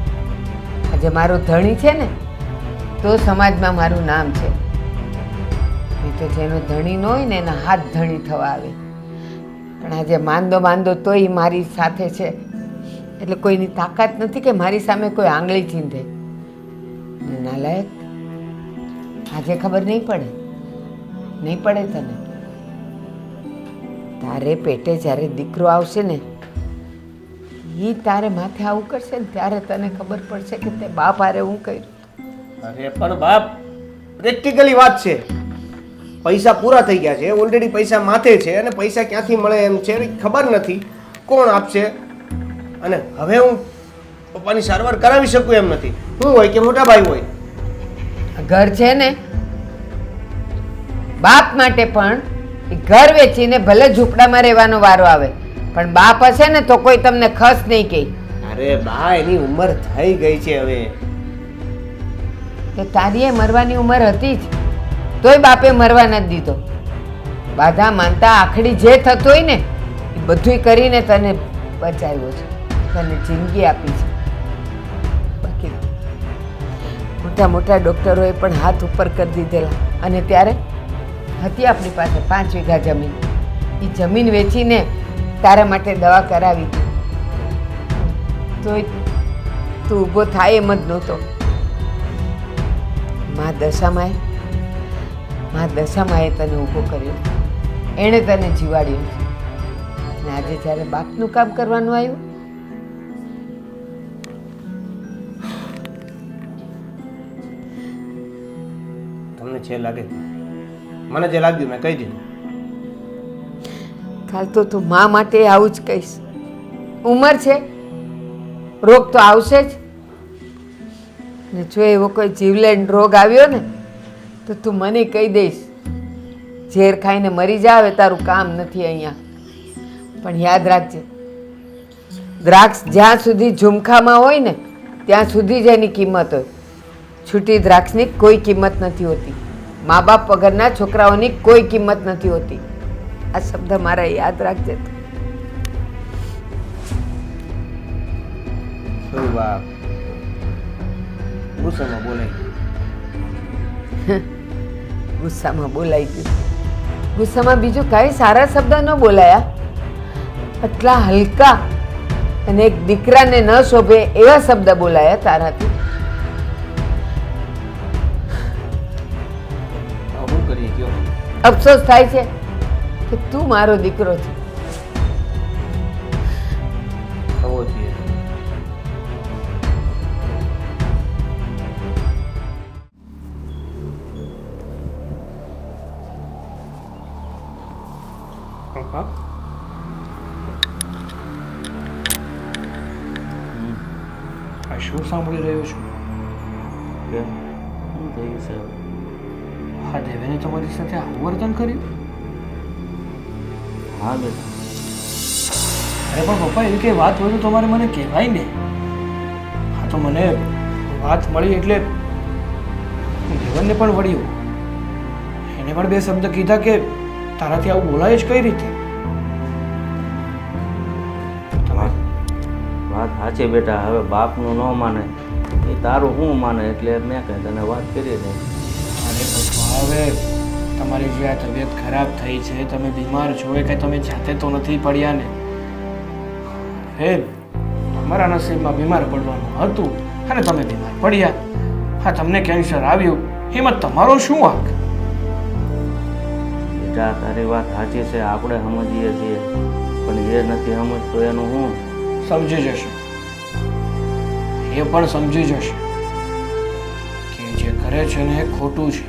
આજે મારો ધણી છે ને તો સમાજમાં મારું નામ છે. નહીં તો જેનો ધણી ન હોય ને એના હાથ ધણી થવા આવે. પણ આજે માંદો તોય મારી સાથે છે, એટલે કોઈની તાકાત નથી કે મારી સામે કોઈ આંગળી ચીંધે. નાલાયક, આજે ખબર નહીં પડે તને. તારે પેટે જ્યારે દીકરો આવશે ને એ તારે માથે આવું કરશે ને ત્યારે તને ખબર પડશે કે તે બાપ હારે હું કર્યું. અરે પણ બાપ, પ્રેક્ટિકલી વાત છે. પૈસા પૂરા થઈ ગયા છે, ઓલરેડી પૈસા માથે છે, અને પૈસા ક્યાંથી મળે એમ છે ખબર નથી, કોણ આપશે. અને હવે હું પપ્પાની સારવાર કરાવી શકું એમ નથી. હું હોય કે મોટા ભાઈ હોય, ઘર છે ને બાપ માટે પણ એ ઘર વેચીને ભલે ઝૂંપડામાં રહેવાનો વારો આવે, પણ બાપ હશે ને તો કોઈ તમને ખસ નહીં કહે. અરે બા, એની ઉંમર થઈ ગઈ છે હવે. તો તારીએ મરવાની ઉંમર હતી જ, તોય બાપે મરવા નથી દીધો. બાધા માનતા આખડી જે થતું હોય ને એ બધુંય કરીને તને બચાવ્યો છે, તને જિંદગી આપી છે. બાકી મોટા ડૉક્ટરોએ પણ હાથ ઉપર કરી દીધેલા, અને ત્યારે હતી આપણી પાસે 5 વીઘા જમીન. એ જમીન વેચીને તારા માટે દવા કરાવી તોય તું ઊભો થાય એમ જ નહોતો. મા દશામાએ તને ઊભો કર્યો, એણે તને જીવાડ્યો છે. અને આજે જ્યારે બાપનું કામ કરવાનું આવ્યું, તમને જે લાગે મને જે લાગ્યું મેં કહી દીધું. કાલ તો તું મા માટે આવું જ કહીશ. ઉંમર છે, રોગ તો આવશે જ. ને જો એવો કોઈ જીવલેણ રોગ આવ્યો ને તો તું મને કહી દઈશ ઝેર ખાઈને મરી જા, હવે તારું કામ નથી અહીંયા. પણ યાદ રાખજે, દ્રાક્ષ જ્યાં સુધી ઝુમખામાં હોય ને ત્યાં સુધી જ એની કિંમત હોય. છૂટી દ્રાક્ષની કોઈ કિંમત નથી હોતી. મા બાપ વગરના છોકરાઓની કોઈ કિંમત નથી હોતી. આ શબ્દ મારા યાદ રાખજે. શું બાપ ગુસ્સામાં બોલાય ગુસ્સામાં બોલાઈ ગયું. ગુસ્સામાં બીજું કાંઈ સારા શબ્દ ન બોલાયા. આટલા હલકા અને એક દીકરાને ન શોભે એવા શબ્દ બોલાયા તારાથી. શું કરીએ કયો? અફસોસ થાય છે કે તું મારો દીકરો છે. થવો જોઈએ. પપ્પા આ શું સાંભળી રહ્યો છું? કેમ શું થયું છે હવે? હા, દેવેને તમારી સાથે આવું વર્તન કર્યું? હા બેટા, અરે પણ પપ્પા એવી કઈ વાત હોય તો તમારે મને કહેવાય ને. હા તો મને વાત મળી એટલે હું દેવનને પણ વળ્યો. એને પણ બે શબ્દ કીધા કે તારાથી આવું બોલાય જ કઈ રીતે. વાત સાચી બેટા. હવે બાપનું ન માને એ તારું શું માને, એટલે મેં કંઈ તને વાત કરી દે. અરે પપ્પા, હવે તમારી જે આ તબિયત ખરાબ થઈ છે, તમે બીમાર છો એ કંઈ તમે જાતે તો નથી પડ્યા ને. હે, તમારા નસીબમાં બીમાર પડવાનું હતું અને તમે બીમાર પડ્યા. હા, તમને કેન્સર આવ્યું એમાં તમારો શું વાંક? બેટા તારી વાત સાચી છે, આપણે સમજીએ છીએ, પણ એ નથી સમજતો એનું હું. સમજી જશે, એ પણ સમજી જશે કે જે કરે છે ને એ ખોટું છે.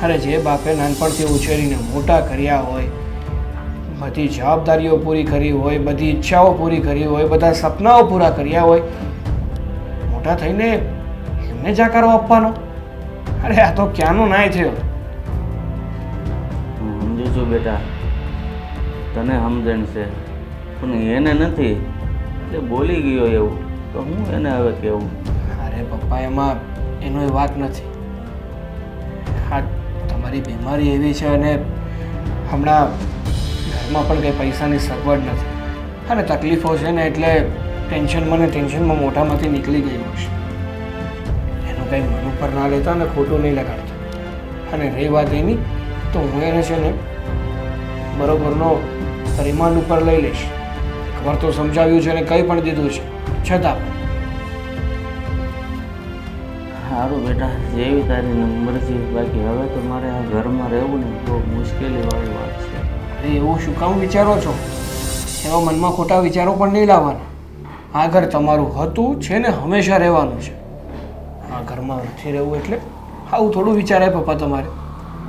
અરે જે બાપે નાનપણથી ઉછેરીને મોટા કર્યા હોય, બધી જવાબદારીઓ પૂરી કરી હોય, બધી ઈચ્છાઓ પૂરી કરી હોય, બધા સપનાઓ પૂરા કર્યા હોય, મોટા થઈને એમને જાકારો આપવાનો? અરે આ તો ક્યાંનો નાય થયો. હું સમજુ છું બેટા, તને સમજણ છે, પણ એને નથી એટલે બોલી ગયો એવું. તો હું એને હવે કેવું? અરે પપ્પા, એમાં એનો એ વાંક નથી. હા, તમારી બીમારી એવી છે અને હમણાં ઘરમાં પણ કંઈ પૈસાની સગવડ નથી અને તકલીફો છે ને, એટલે ટેન્શનમાં મોઢામાંથી નીકળી ગયું છે. એનું કંઈ મન ઉપર ના લેતા અને ખોટું નહીં લગાડતા. અને રહી વાત એની, તો હું એને છે ને બરોબરનો રિમાન્ડ ઉપર લઈ લઈશ. એકવાર તો સમજાવ્યું છે ને કંઈ પણ દીધું છે, છતાં પણ. સારું બેટા, જેવી તારી મરજી. બાકી હવે તો મારે આ ઘરમાં રહેવું ને બહુ મુશ્કેલીવાળી વાત છે. અરે એવું શું કામ વિચારો છો? એવા મનમાં ખોટા વિચારો પણ નહીં લાવવાના. આ ઘર તમારું હતું, છે ને હંમેશા રહેવાનું છે. આ ઘરમાં નથી રહેવું એટલે આવું થોડું વિચારાય પપ્પા તમારે.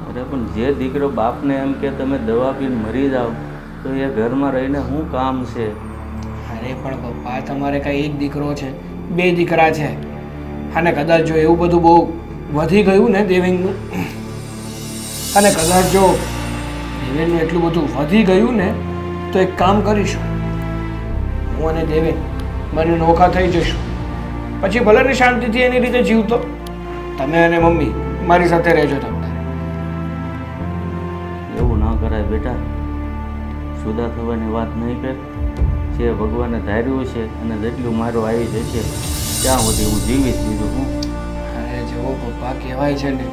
અરે પણ જે દીકરો બાપને એમ કે તમે દવા પીને મરી જાઓ તો એ ઘરમાં રહીને શું કામ છે? અરે પણ પપ્પા, તમારે કાંઈ એક દીકરો છે, બે દીકરા છે, અને કદાચ જો એવું બધું બહુ વધી ગયું ને દેવેનનું, અને કદાચ જો દેવેનનું એટલું બધું વધી ગયું ને, તો એક કામ કરીશું, હું અને દેવેન બંને નોખા થઈ જશું. પછી ભલે ને શાંતિથી એની રીતે જીવતો, તમે અને મમ્મી મારી સાથે રહેજો. તમે એવું ન કરાય બેટા, સુધા થવાની વાત નહીં કર. જે ભગવાને ધાર્યું છે અને જેટલું મારું આવી જશે ત્યાં સુધી હું જીવીશ, બીજું હું. અરે જેવો પપ્પા કહેવાય છે ને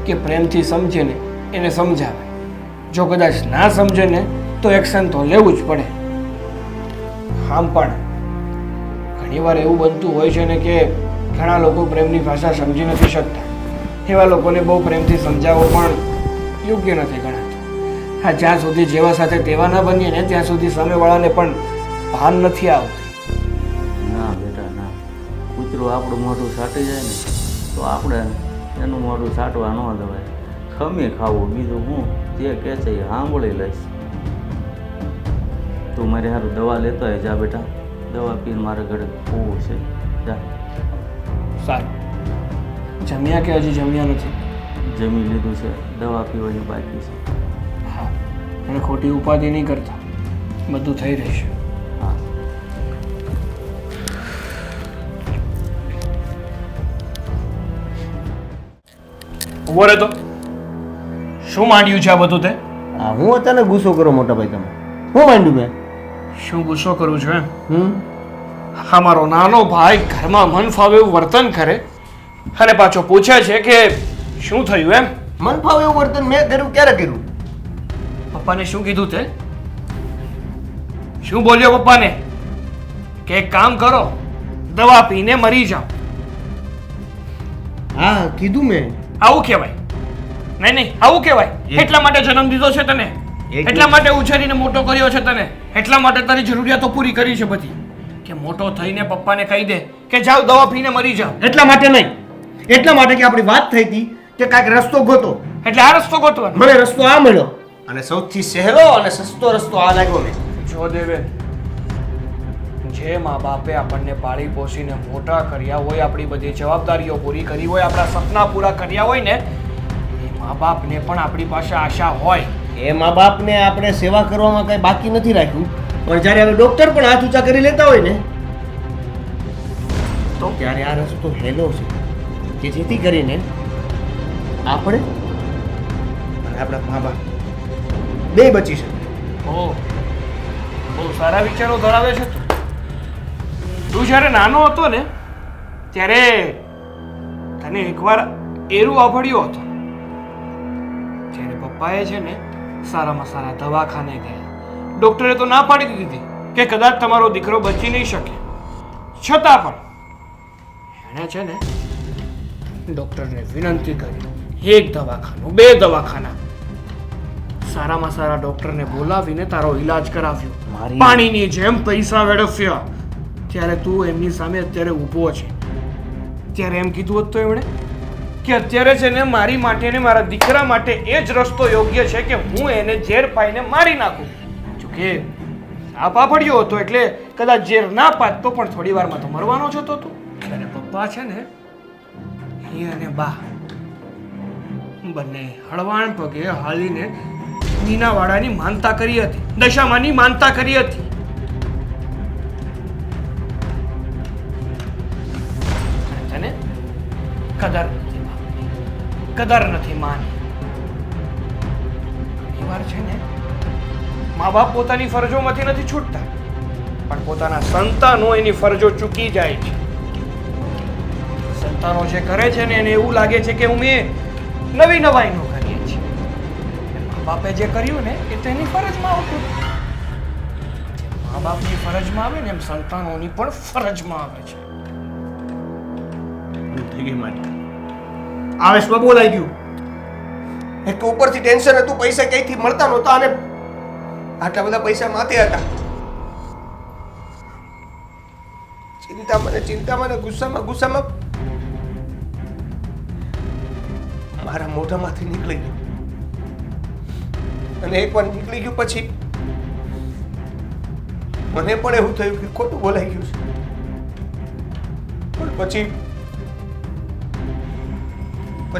કે પ્રેમથી સમજે ને એને સમજાવે. જો કદાચ ના સમજે ને તો એક્શન તો લેવું જ પડે. આમ પણ ઘણીવાર એવું બનતું હોય છે ને કે ઘણા લોકો પ્રેમની ભાષા સમજી નથી શકતા. એવા લોકોને બહુ પ્રેમથી સમજાવવો પણ યોગ્ય નથી ગણાતું. હા, જ્યાં સુધી જેવા સાથે તેવા ના બનીએ ને ત્યાં સુધી સામેવાળાને પણ ભાન નથી આવતું. ના બેટા ના, કૂતરું આપણું મોઢું સાટી જાય ને તો આપણે એનું મોઢું સાટવા ન દેવાય. ખમી ખાવું, બીજું હું જે કહે છે એ સાંભળી લઈશ. તું મારી સારું દવા લેતો હોય, જા બેટા, દવા પીને મારે ઘરે હોવું છે, જા. સારું, જમ્યા કે હજી જમ્યા નથી? જમી લીધું છે, દવા પીવાની બાકી છે. હા, અને ખોટી ઉપાધિ નહીં કરતા, બધું થઈ રહેશે. હા, ઉભો રહે તો શું માંડ્યું છે આ બધું તે આ હું અચાનક ગુસ્સો કરો મોટા ભાઈ તમે હું માંડ્યું મેં શું ગુસ્સો કરું છું એમ હા મારો નાનો ભાઈ ઘરમાં મન ફાવે એવું વર્તન કરે અને પાછો પૂછે છે કે શું થયું એમ મન ફાવે એવું વર્તન મેં કર્યું ક્યારે કર્યું પપ્પાને શું કીધું તે શું બોલ્યો પપ્પાને કે એક કામ કરો દવા પીને મરી જાઓ હા કીધું મેં આવું કહેવાય નહીં નહીં આવું કહેવાય એટલા માટે જન્મ દીધો છે તને એટલા માટે ઉછેરીને મોટો કર્યો છે તને એટલા માટે તારી જરૂરિયાતો પૂરી કરી છે બધી કે મોટો થઈને પપ્પાને કહી દે કે જાઓ દવા પીને મરી જાઓ એટલા માટે નહીં એટલા માટે કે આપણી વાત થઈ હતી કે કાંઈક રસ્તો ગોતો એટલે આ રસ્તો ગોતવાનો મને રસ્તો આ મળ્યો અને સૌથી સહેલો અને સસ્તો રસ્તો આ લાગ્યો મેં જો દેવે જે મા બાપે આપણને પાળી પોષીને મોટા કર્યા હોય આપણી બધી જવાબદારીઓ પૂરી કરી હોય આપણા સપના પૂરા કર્યા હોય ને એ મા બાપને પણ આપણી પાસે આશા હોય એ મા બાપને આપણે સેવા કરવામાં કઈ બાકી નથી રાખ્યું પણ જ્યારે હવે ડોક્ટર પણ હાથ ઊંચા કરી લેતા હોય ને તો ત્યારે આ રસ્તો હેલો છે કે જેથી કરીને આપણે અને આપણા મા બાપ બે બચી શકે ઓ બહુ સારા વિચારો ધરાવે છે તું જ્યારે નાનો હતો ને ત્યારે તને એકવાર એરું આભળ્યો હતો જ્યારે પપ્પાએ છે ને સારામાં સારા દવાખાને ગયા ડોક્ટરે તો ના પાડી દીધી કે કદાચ તમારો દીકરો બચી નહીં શકે છતાં પણ એણે છે ને ડોક્ટરને વિનંતી કરી એક દવાખાનું બે દવાખાના સારામાં સારા ડોક્ટરને બોલાવીને તારો ઈલાજ કરાવ્યો પાણીની જેમ પૈસા વેડફ્યા ત્યારે તું એમની સામે અત્યારે ઊભો છે ત્યારે એમ કીધું હોત તો એમણે કે અત્યારે છે ને મારી માટે ને મારા દીકરા માટે એ જ રસ્તો યોગ્ય છે કે હું એને ઝેર પાઈને મારી નાખું જોકે આ પાપડ્યો હતો એટલે કદાચ ઝેર ના પાત તો પણ થોડી વારમાં તો મરવાનો જ હતો તું અને પપ્પા છે ને એ અને બા બંને હળવાણ પગે હાલીને નીનાવાડાની માનતા કરી હતી દશામાની માનતા કરી હતી તને કદર નથી બાપની, કદર નથી માની ઘણી વાર છે ને મા બાપ પોતાની ફરજોમાંથી નથી છૂટતા પણ પોતાના સંતાનો એની ફરજો ચૂકી જાય છે સંતાનો જે કરે છે ને એને એવું લાગે છે કે અમે નવી નવાઈનું કરીએ છીએ મા બાપે જે કર્યું ને એ તેની ફરજમાં આવતું મા બાપની ફરજમાં આવે ને એમ સંતાનોની પણ ફરજમાં આવે છે થઈ ગઈ મારી આવેશમાં બોલાઈ ગયું એક તો ઉપરથી ટેન્શન હતું પૈસા ક્યાંયથી મળતા નહોતા અને આટલા બધા પૈસા માથે હતા ચિંતા મને ગુસ્સામાં મારા મોઢામાંથી નીકળી ગયું અને એકવાર નીકળી ગયું પછી મને પણ એવું થયું કે ખોટું બોલાઈ ગયું છે પણ પછી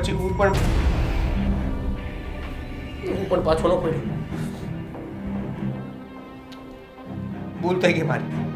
હું પણ પાછો ન પડ્યો ભૂલ થઈ ગઈ મારી